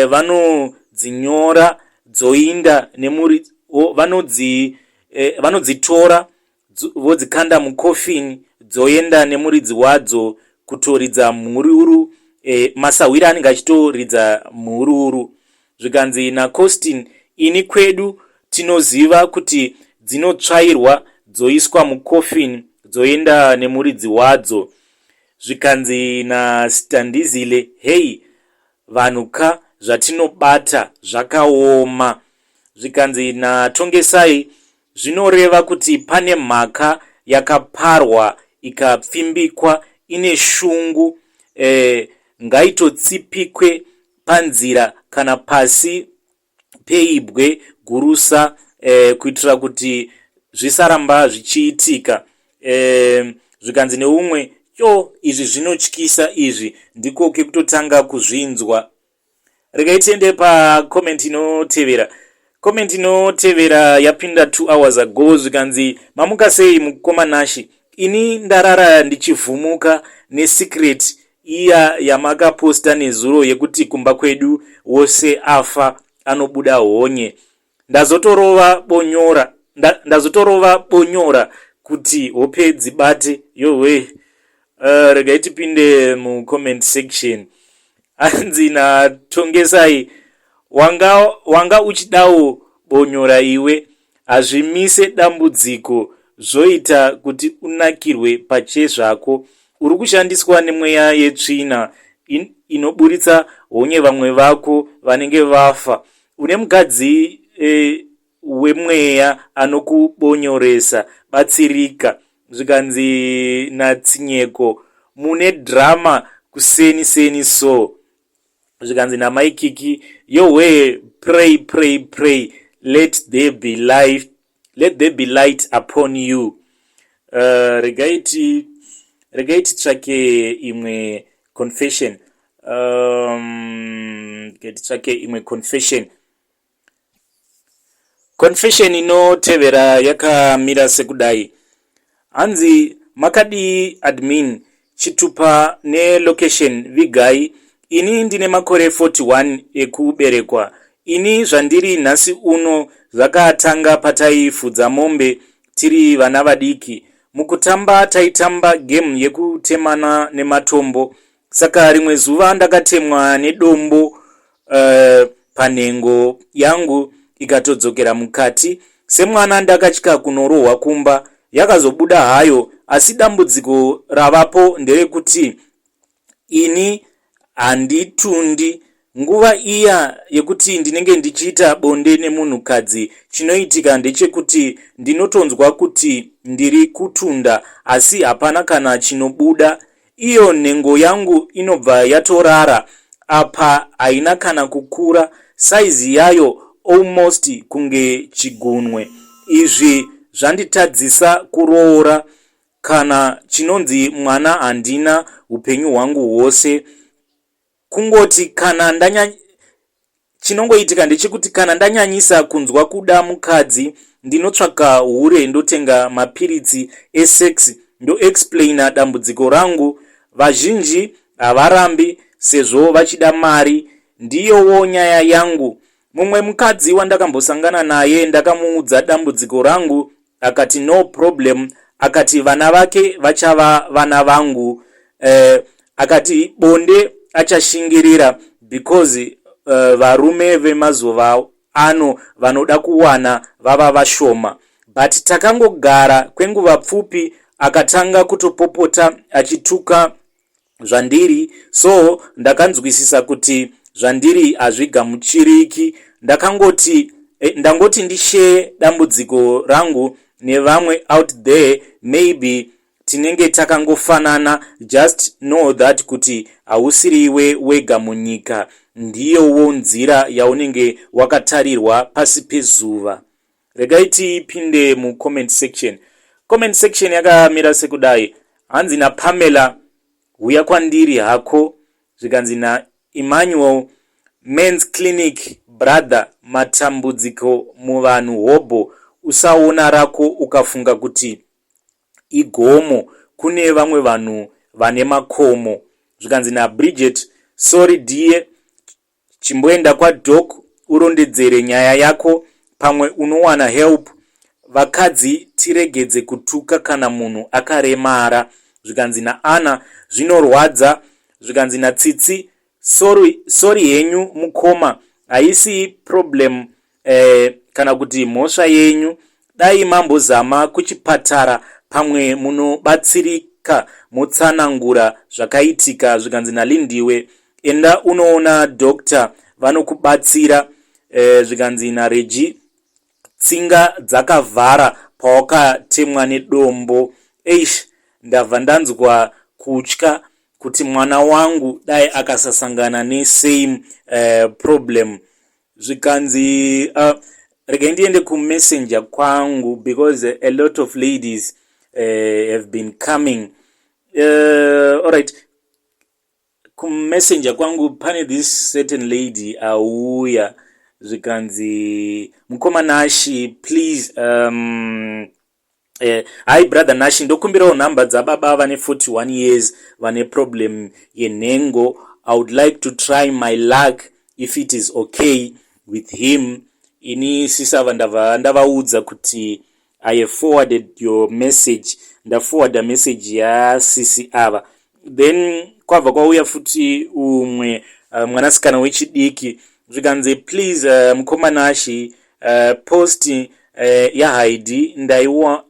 vanodzinyora dzoinda nemuri vanodzitora vodzikanda mukofini dzoenda nemuridzi wadzo kutoridza mhururu, masawira anenge achitoridza mhururu. Zvikanzi naAugustine ini kwedu tinoziva kuti dzinotsvairwa dzoiswa mukofini dzoenda nemuridzi wadzo. Zvikanzi naStandizile hei vanhuka zvatinobata zvakaoma. Zvikanzi naTongesai zvinoreva kuti pane mhaka yakaparwa ikapfimbikwa ine shungu, ngaitotsipikwe panzira kana pasi peibwe gurusa, kuitira kuti zvisaramba zvichiitika. Zvikanzi neumwe izvi zvinotyisa, izvi ndiko kekutotanga kuzvinzwa. Regai tiende pacomment inotevera. Comment inotevera yapinda 2 hours ago. Zvikanzi mamuka sei mukomanashi, ini ndarara ndichivhumuka nesecret iya yamakaposta nezuro yekuti kumba kwedu wose afa anobuda honye. Ndazotorova bonyora kuti hope dzibate. Yowe, regai tipinde mucomment section. Anzi naTongesai wanga uchidawo bonyora iwe, hazvimise dambudziko zvoita kuti unakirwe pachezvako. Uri kushandiswa nemweya yetsvina inoburitsa honye vamwe vako vanenge vafa. Une mukadzi wemweya anokubonyoresa, batsirika. Zvikanzi naTsinyeko mune drama kuseni so. Zvikanzi naMaikiki yowe pray let there be light upon you. Regai titsvake imwe confession. Confession inotevera yakamira sekudai. Hanzi makadi admin chitupa nelocation vigai. Ini ndine makore 41 ekuberekwa. Ini zvandiri nhasi uno zvakatanga pataifudza mombe tiri vana vadiki. Mukutamba taitamba game yekutemana nematombo. Saka rimwe zuva ndakatemwa nedombo panhengo yangu ikatodzokera mukati. Semwana ndakatya kunorohwa kumba. Yakazobuda hayo, asi dambudziko ravapo nderekuti ini handitundi. Nguva iya yekuti ndinenge ndichiita bonde nemunhukadzi, chinoitika ndechekuti ndinotonzwa kuti ndiri kutunda, asi hapana kana chinobuda. Iyo nhengo yangu inobva yatorara, apa haina kana kukura, saizi yayo almost kunge chigunwe. Izvi zvanditadzisa kuroora, kana chinonzi mwana handina upenyu hwangu hwose. Kungoti kana chinongoitika ndechekuti kana ndanyanyisa kunzwa kuda mukadzi, ndinotsvaka hure ndotenga mapiritsi esex ndoexplaina dambudziko rangu. Vazhinji havarambi sezvo vachida mari, ndiyowo nyaya yangu. Mumwe mukadzi wandakambosangana naye ndakamuudza dambudziko rangu, akati no problem, akati vana vake vachava vana vangu, akati bonde achashingirira because varume vemazuva ano vanoda kuwana vava vashoma. But takangogara kwenguva pfupi akatanga kutopopota achituka zvandiri, so ndakanzwisisa kuti zvandiri hazvigamuchiriki. Ndangoti ndishare dambudziko rangu nevamwe out there maybe tinenge takangofanana. Just know that kuti hausiriwe wega munyika, ndiyowo nzira yaunenge wakatarirwa pasi pezuva. Regai tipinde mu comment section. Comment section yakamira sekudai. Hanzi na Pamela, uya kwandiri hako. Zvikanzi na Emmanuel, Men's Clinic, brother, matambudziko muvanhu hobo. Usaona rako ukafunga kuti igomo, kune vamwe vanhu vane makomo. Zvikanzi na Bridget, sorry dear, chimboenda kwa doc urondedzere nyaya yako, pamwe unowana help. Vakadzi tiregedze kutuka kana munhu akaremara. Zvikanzi na Ana, zvinorwadza. Zvikanzi na Tsitsi, sorry henyu mukoma, haisi problem kana kuti mhosva yenyu, dai mambozama kuchipatara pamwe munobatsirika mutsanangura zvakaitika. Zvikanzi na Lindiwe, enda unoona doctor vanokubatsira. Zvikanzi na Regi, tsinga dzakavhara pawakatemwa nedombo. Ndabva ndanzwa kutya kuti mwana wangu dai akasasangana ne same problem. Zvikanzi regai ndiende ku messenger kwangu because a lot of ladies have been coming. Alright, ku messenger kwangu pane this certain lady auya. Zvikanzi mukoma Nashi, please hi brother Nashi, ndokumbirawo nhamba dzababa vane 41 years vane problem yenhengo. I would like to try my luck if it is okay with him. Ini sisava ndavaudza kuti I have forwarded your message. Ndaforwarda message ya sisi ava. Then kwabva kwauya futi umwe mwanasikana wechidiki. Zvikanzi please mukoma Nashi, post ya Haidi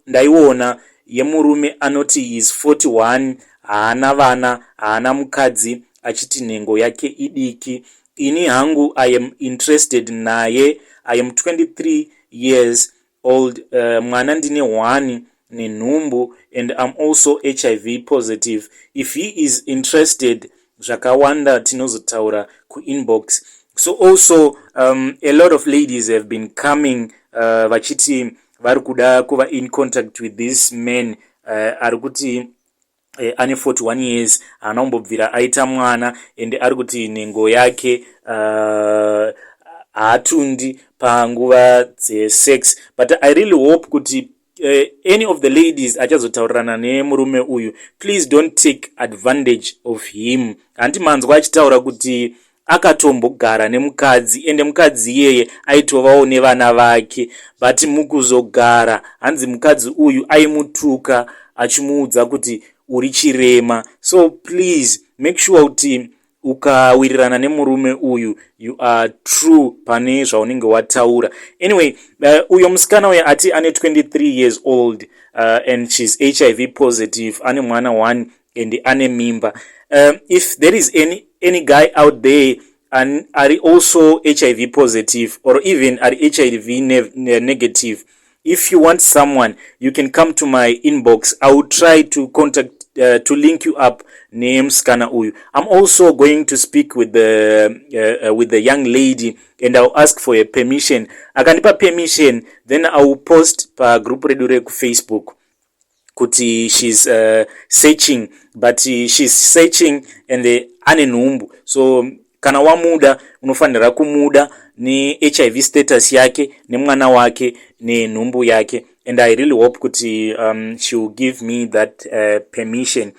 ndaiona yemurume anoti he is 41, haana vana, haana mukadzi, achiti nhengo yake idiki. Ini hangu I am interested naye. I am 23 years old. Mwana ndine 1 nenhumbu and I'm also HIV positive. If he is interested, zvakawanda tinozotaura ku inbox. So also a lot of ladies have been coming vachiti vari kuda kuva in contact with this man ari kuti ane 41 years, haana kumbobvira aita mwana, and ari kuti nhengo yake haatundi panguva dzesex. But I really hope kuti any of the ladies achazotaurirana nemurume uyu, please don't take advantage of him. Handi manzwa achitaura kuti akatombogara nemukadzi ende mukadzi iyeye aitovawo nevana vake, but mukuzogara hanzi mukadzi uyu aimutuka achimuudza kuti uri chirema. So please make sure kuti ukawirirana nemurume uyu you are true pane zvaunenge wataura. Anyway, uyo musikana uyu ati ane 23 years old and she's HIV positive, ane mwana 1 and ane mimba. If there is any guy out there and are also HIV positive or even are HIV negative, if you want someone, you can come to my inbox. I will try to contact to link you up name Skana Uyu. I'm also going to speak with the young lady and I'll ask for a permission. Akanipa permission, then I will post pa group redure ku Facebook kuti she's searching, but she's searching and ane nhumbu. So kana wamuda unofanira kumuda ni HIV status yake, ni mwana wake, ni nhumbu yake, and I really hope kuti she will give me that permission.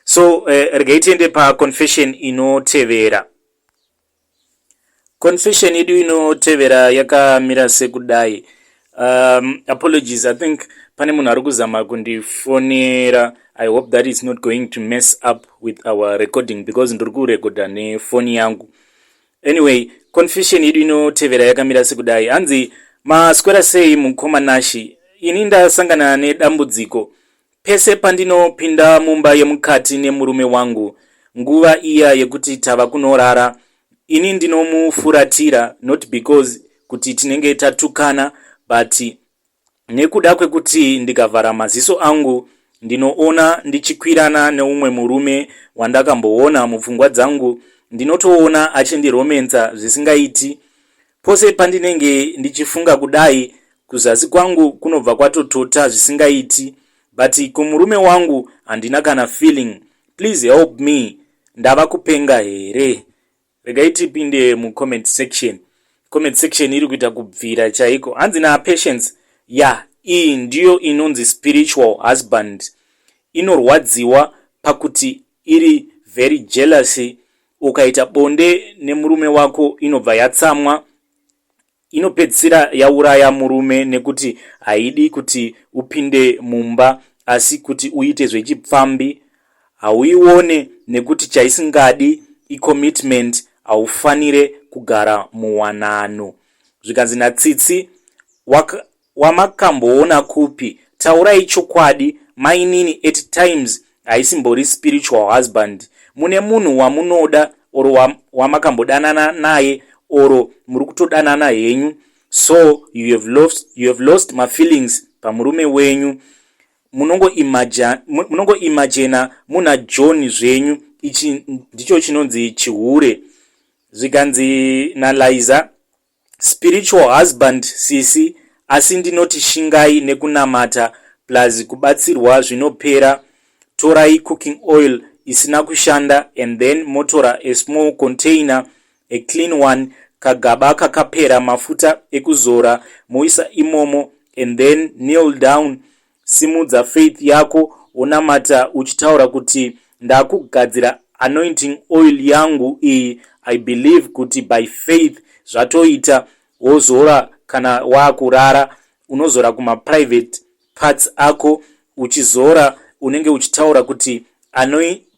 So regaitende pa confession inotevera. Confession yedu inotevera yakamira sekudai. Apologies, I think pane munhu ari kuzama kundifonera. I hope that is not going to mess up with our recording because ndiri kurekodha nefoni yangu. Anyway, confession yedu inotevera yakamira sekudai. Hanzi maswera sei mukoma Nashi? Ini ndasangana nedambudziko. Pese pandinopinda mumba yemukati nemurume wangu, nguva iya yekuti tava kunorara, ini ndinomufuratira, not because kuti tinenge tatukana, but nekuda kwekuti ndikavhara maziso angu ndinoona ndichikwirana neumwe murume wandakamboona mupfungwa dzangu, ndinotoona achindiromenza zvisingaiti. Pose pandinenge ndichifunga kudai, kuzasi kwangu kunobva kwatotota zvisingaiti, but kumurume wangu handina kana feeling. Please help me, ndava kupenga here? Regai tipinde mucomment section. Comment section iri kuita kubvira chaiko. Hanzi Patience, iyi ndiyo inonzi spiritual husband. Inorwadziwa pakuti iri very jealous. Ukaita bonde nemurume wako inobva yatsamwa, inopedzisira yauraya murume nekuti haidi kuti upinde mumba asi kuti uite zvechipfambi. Hauione nekuti chaisingadi icommitment, haufanire kugara muwanano. Zvikanzi natsitsi, wamakamboona kupi? Taurai chokwadi, mainini at times haisimbori spiritual husband. Mune munhu wamunoda oro wamakambodanana naye oro muri kutodanana henyu, so you have lost my feelings pamurume wenyu. Munongo imagina muna John zvenyu. Ichi ndicho chinonzi chihure. Zvikanzi naLiza, spiritual husband sisi, asi ndinoti shingai nekunamata plus kubatsirwa zvinopera. Torai cooking oil isina kushanda and then motora a small container, a clean one, kagaba kakapera mafuta ekuzora moisa imomo, and then kneel down. Simudza faith yako, unamata uchitaura kuti ndakugadzira anointing oil yangu iyi, I believe kuti by faith zvatoita. Wozora kana waakurara, unozora kuma private parts ako, uchizora unenge uchitaura kuti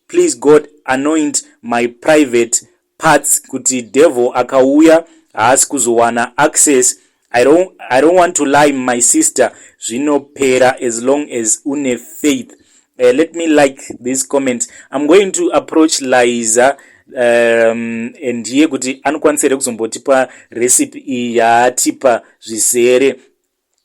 please God anoint my private parts, kuti devil akauya haasi kuzowana access. I don't want to lie, my sister, zvinopera as long as une faith. Let me like this comment. I'm going to approach Liza and here kuti anokwanisire kuzombotipa recipe iyi yaatipa zvizere.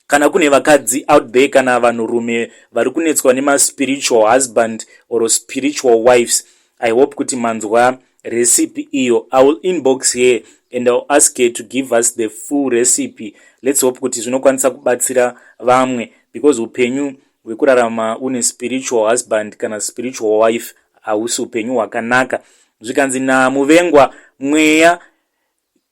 Kana kune vakadzi out there kana vanhurume vari kunetswa nema spiritual husband or spiritual wives, I hope kuti manzwa recipe iyo. I will inbox here and I'll ask her to give us the full recipe. Let's hope kuti zvinokwanisa kubatsira vamwe, because upenyu hwekurarama une spiritual husband kana spiritual wife hausi upenyu hwakanaka. Zvikanzi namuvengwa, mweya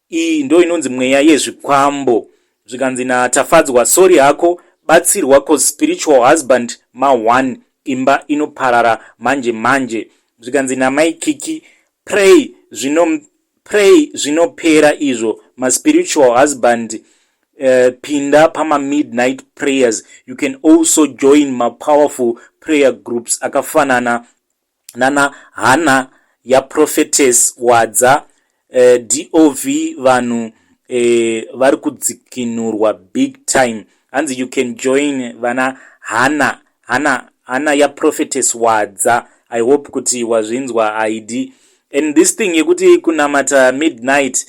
iyi ndo inonzi mweya yezvikwambo. Zvikanzi natafadzwa, sorry hako, batsirwa cause spiritual husband ma1, imba inoparara manje manje. Zvikanzi namai Kiki, pray zvinopera izvo ma spiritual husband. Pinda pama midnight prayers. You can also join my powerful prayer groups akafanana nana Hana ya prophetess wadza, DOV vanhu vari kudzikinurwa big time. Hanzi you can join vana Hana ya prophetess wadza. I hope kuti wazvinzwa ID. And this thing yekuti kunamata midnight,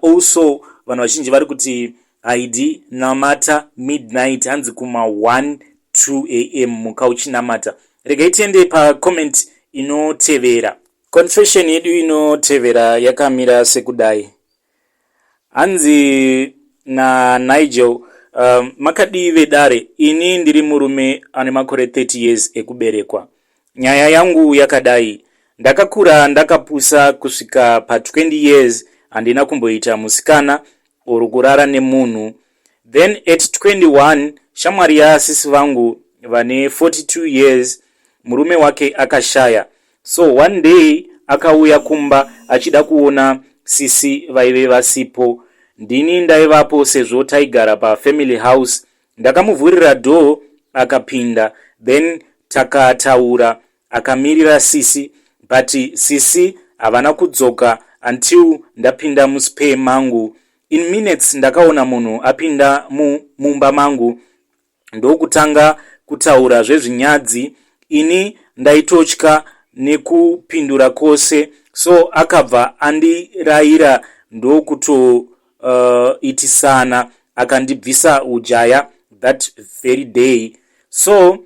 also vanhu vazhinji vari kuti ID namata midnight, hanzi kuma 1-2 am muka uchinamata. Regai tiende pa comment inotevera. Confession yedu inotevera yakamira sekudai. Hanzi na Nigel, makadive dare, ini ndiri murume ane makore 30 years ekuberekwa. Nyaya yangu yakadai, ndakakura ndakapusa kusvika pa 20 years handina kumboita musikana oro kurara nemunhu. Then at 21, shamwari yaasisi vangu vane 42 years, murume wake akashaya. So one day akauya kumba achida kuona sisi vaive vasipo. Ndini ndaivapo sezvo taigara pa family house. Ndakamuvhurira door akapinda, then takataura, akamirira sisi, but sisi havana kudzoka until ndapinda muspe mangu. In minutes ndakaona munhu apinda mumba mangu, ndokutanga kutaura zvezvinyadzi. Ini ndaitotya nekupindura kwose, so akabva andirayira ndokuto itisana, akandibvisa ujaya. that very day. So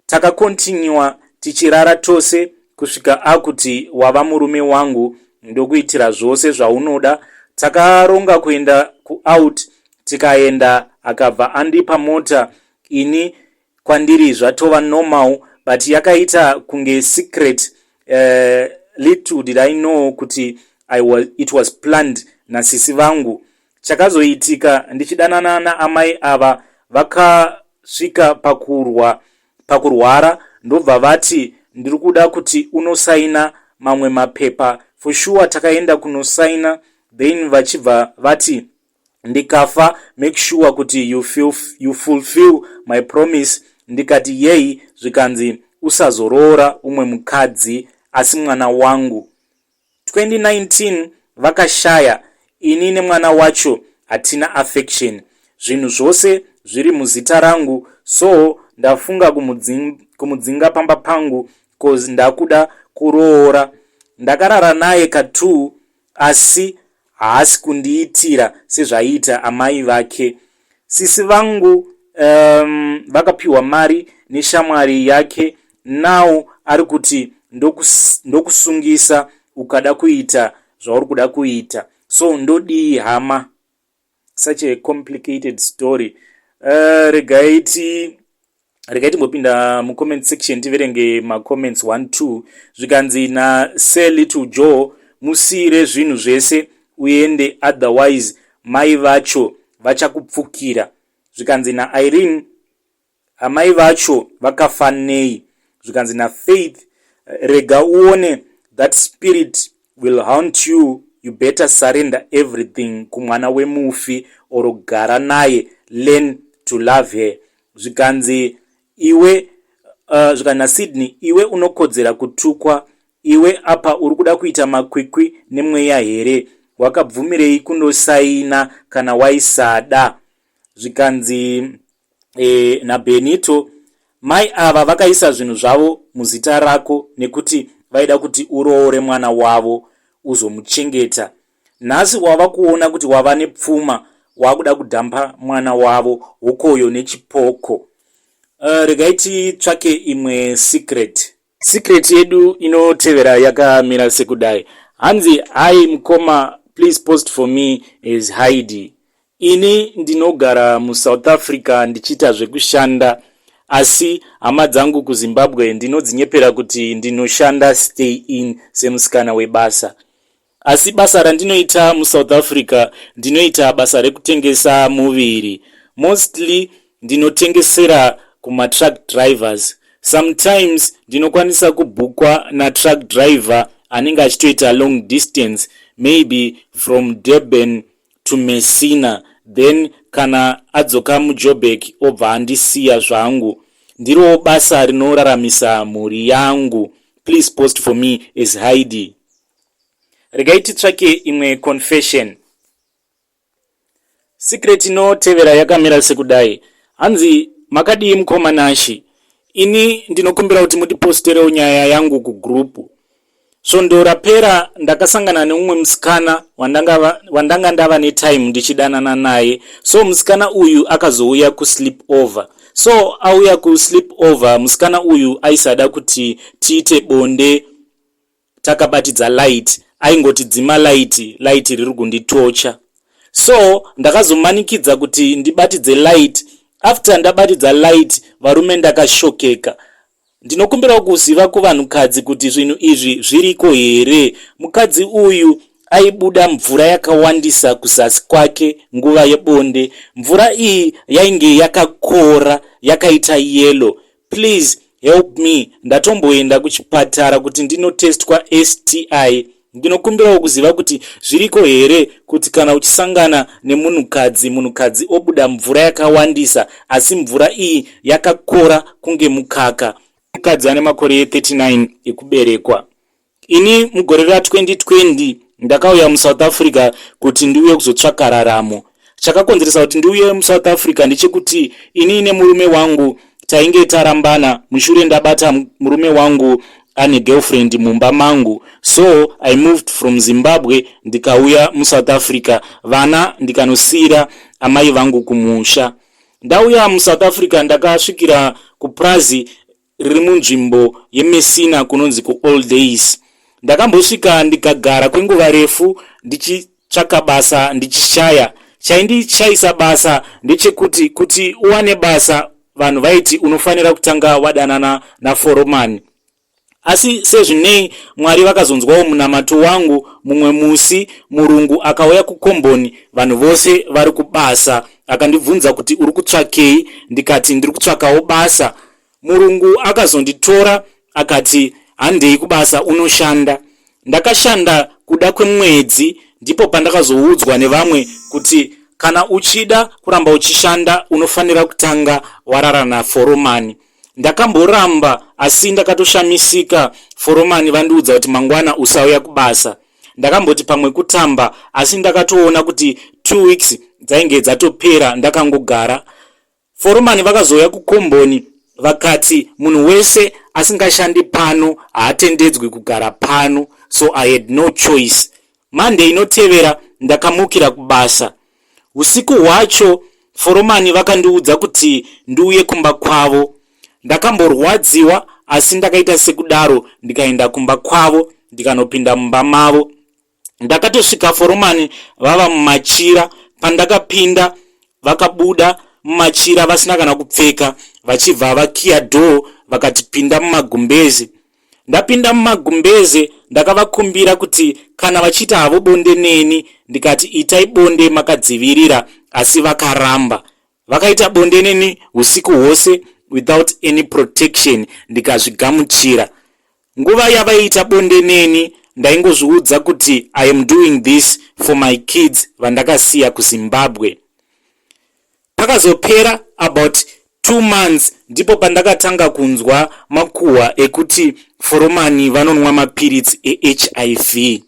takakontinua tichirara tose kusvika akuti wava murume wangu, ndokuitira zvose zvaunoda. Takaronga kuenda kuout, tikaenda akabva andipa mota. Ini kwandiri zvatova normal, but yakaita kunge secret. Little did I know kuti it was planned nasisi vangu. Chakazoitika ndichidanana naamai ava, vakasvika pakurwara ndobva vati ndiri kuda kuti unosaina mamwe mapepa. For sure takaenda kunosaina, then vachibva vati ndikafa make sure kuti you fulfill my promise. Ndikati yei, zvikanzi usazoroora umwe mukadzi asi mwana wangu. 2019 vakashaya, ini nemwana wacho hatina affection, zvinhu zvose zviri muzita rangu. So ndafunga kumudzinga pamba pangu cause ndakuda kuroora. Ndakarara naye ka2 asi haasi kundiitira sezvaita amai vake. Sisi vangu vakapihwa mari neshamwari yake. Now ari kuti ndokusungisa ukada kuita zvauri kuda kuita. So ndodii hama? Such a complicated story. Regaiti mbopinda mu comment section tiverenge ma comments 1-2. Zvikanzi na say little Joe musire zvinhu zvese uende, otherwise mai vacho vachakupfukira. Zvikanzi na Irene amai vacho vakafanei. Zvikanzi na Faith rega uone that spirit will haunt you, you better surrender everything kumwana wemufi or gara naye, learn to love her. Zvikanzi iwe zvikana Sydney, iwe unokodzera kutukwa. Iwe apa uri kuda kuita makwikwi nemweya here, wakabvumirei kundosaina kana waisada. Zvikanzi na Benito, mai ava vakaisa zvinhu zvavo muzita rako nekuti vaida kuti uroore mwana wavo uzomuchengeta. Nhasi wava kuona kuti wava nepfuma, wakuda kudhampa mwana wavo hokoyo nechipoko. Regaiti tsvake imwe secret yedu inotevera yakamira sekudai. Hanzi, hi mkoma, please post for me as Heidi. Ini ndinogara muSouth Africa ndichita zvekushanda, asi hama dzangu kuZimbabwe ndinodzinyepera kuti ndinoshanda stay in semusikana webasa. Asi basa randinoita muSouth Africa ndinoita basa rekutengesa muviri. Mostly ndinotengesera kuma truck drivers. Sometimes ndinokwanisa kubhukwa na truck driver anenge achitoita long distance, maybe from Durban to Messina, then kana adzoka muJoburg obva andisiya zvangu. Ndiro basa rinoraramisa mhuri yangu. Please post for me as Heidi. Regaiti tsvake imwe confession. Secret inotevera yakamira sekudai. Hanzi, makadii mukoma nashi? Ini ndinokumbira kuti mutiposterewo nyaya yangu kugrupu. Svondo rapera ndakasangana neumwe musikana wandanga ndava netime ndichidanana naye. So musikana uyu akazouya kusleep over. So auya kusleep over, musikana uyu aisada kuti tiite bonde takabatidza light. Aingoti dzima light riri kunditocha. So ndakazomanikidza kuti ndibatidze light. After ndabatidza light, varume ndakashokeka. Ndinokumbira kuziva kuvanhukadzi kuti zvinhu izvi zviriko here. Mukadzi uyu aibuda mvura yakawandisa kuzasi kwake nguva yebonde. Mvura iyi yainge yakakora, yakaita yellow. Please help me. Ndatomboenda kuchipatara kuti ndinotestwa STI. Ndinokumbira kuziva kuti zviriko here kuti kana uchisangana nemunhukadzi obuda mvura yakawandisa asi mvura iyi yakakora kunge mukaka. Mukadzi ane makore 39 ekuberekwa. Ini mugore ra2020 ndakauya muSouth Africa kuti ndiuye kuzotsvaka raramo. Chakakonzeresa kuti ndiuye muSouth Africa ndechekuti ini nemurume wangu tainge tarambana. Mushure ndabata murume wangu ane girlfriend mumba mangu. So I moved from Zimbabwe ndikauya muSouth Africa. Vana ndikanosira amai vangu kumusha. ndauya muSouth Africa ndakasvikira kuprazi riri munzvimbo yeMessina kunonzi kuOld Days. Ndakambosvika ndikagara kwenguva refu ndichitsvaka basa ndichishaya. Chaindishaisa basa ndechekuti kuti uwane basa vanhu vaiti unofanira kutanga wadanana naforomani. Asi sezvinei Mwari vakazonzwawo munamato wangu, mumwe musi murungu akauya kukomboni vanhu vose vari kubasa, akandibvunza kuti uri kutsvakei. Ndikati ndiri kutsvakawo basa. Murungu akazonditora akati handei kubasa unoshanda. Ndakashanda kuda kwemwedzi, ndipo pandakazoudzwa nevamwe kuti kana uchida kuramba uchishanda unofanira kutanga warara naforomani. Ndakamboramba asi ndakatoshamisika. Foromani vandiudza kuti mangwana usauya kubasa. Ndakamboti pamwe kutamba, asi ndakatoona kuti 2 weeks dzainge dzatopera ndakangogara. Foromani vakazouya kukomboni vakati munhu wese asingashandi pano haatendedzwi kugara pano. So I had no choice. Monday inotevera ndakamukira kubasa. Usiku hwacho foromani vakandiudza kuti ndiuye kumba kwavo. Ndakamborwadziwa asi ndakaita sekudaro ndikaenda kumba kwavo ndikanopinda mumba mavo. Ndakatosvika foromani vava mumachira. Pandakapinda vakabuda mumachira vasina kana kupfeka, vachibva vakiya door vakatipinda mumagumbeze. Ndapinda mumagumbeze ndakavakumbira kuti kana vachiita havo bonde neni. Ndikati itai bonde makadzivirira, asi vakaramba. Vakaita bonde neni usiku hwose without any protection. Ndikazvigamuchira. Nguva yavaita bonde neni ndaingozviudza kuti I am doing this for my kids vandakasiya kuZimbabwe. Pakazopera about 2 months ndipo pandakatanga kunzwa makuhwa ekuti foromani vanonwa mapiritsi eHIV.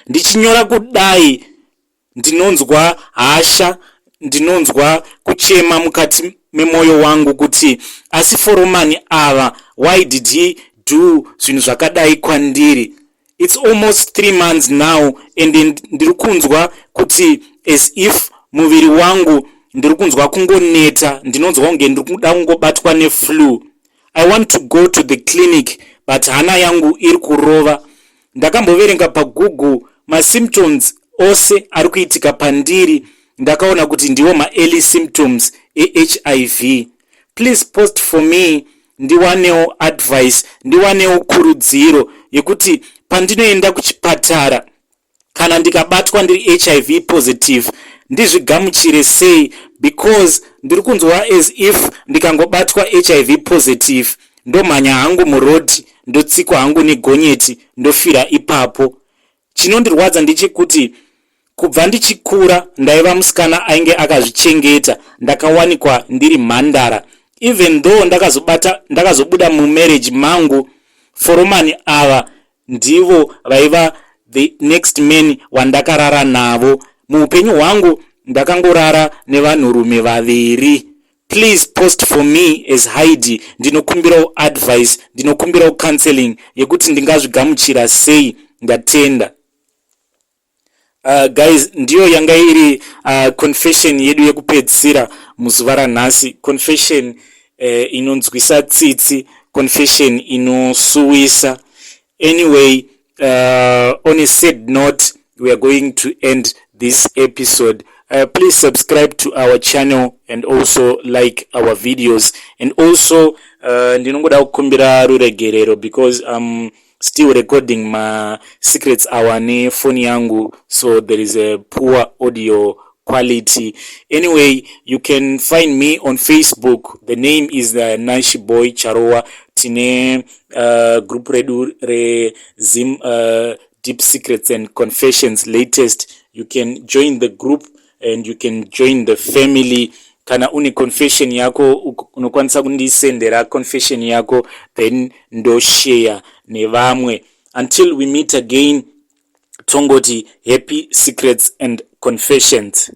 Ndichinyora kudai ndinonzwa hasha, ndinonzwa kuchema mukati memoyo wangu kuti asi foromani ava, why did he do zvinhu zvakadai kwandiri? It's almost 3 months now and ndiri kunzwa kuti as if muviri wangu ndiri kunzwa kungoneta, ndinonzwa kunge ndiri kuda kungobatwa neflu. I want to go to the clinic but hana yangu iri kurova. Ndakamboverenga paGoogle masymptoms ose ari kuitika pandiri. Ndakaona kuti ndiwo early symptoms eHIV. Please post for me ndiwanewo advice, ndiwanewo kurudziro yekuti pandinoenda kuchipatara kana ndikabatwa ndiri HIV positive ndizvigamuchire sei, because ndiri kunzwa as if ndikangobatwa HIV positive ndomhanya hangu murodi, ndotsikwa hangu negonyeti, ndofira ipapo. Chinondirwadza ndechekuti kubva ndichikura ndaiva musikana ainge akazvichengeta, ndakawanikwa ndiri mhandara. Even though ndakazobuda mumarriage mangu, foromani ava ndivo vaiva the next men wandakarara navo. Muupenyu hwangu ndakangorara nevanhurume vaviri. Please post for me as Heidi. Ndinokumbirawo advice, ndinokumbirawo counseling yekuti ndingazvigamuchira sei. Ndatenda. Guys, ndiyo yanga iri confession yedu yekupedzisira muzuva ranhasi. Confession inonzwisa tsitsi, confession inosuwisa. Anyway, on a sad note, we are going to end this episode. Please subscribe to our channel and also like our videos. And also, ndinongoda kukumbira ruregerero because I'm still recording my secrets hour ne phone yangu, so there is a poor audio quality. Anyway, you can find me on Facebook. The name is Nashi Boy Charowa. Tine group redu re Zim Deep Secrets and Confessions latest. You can join the group and you can join the family. Kana uni confession yako unokwanisa kundisendera confession yako, then ndo share nevamwe. Until we meet again, tongoti happy secrets and confessions.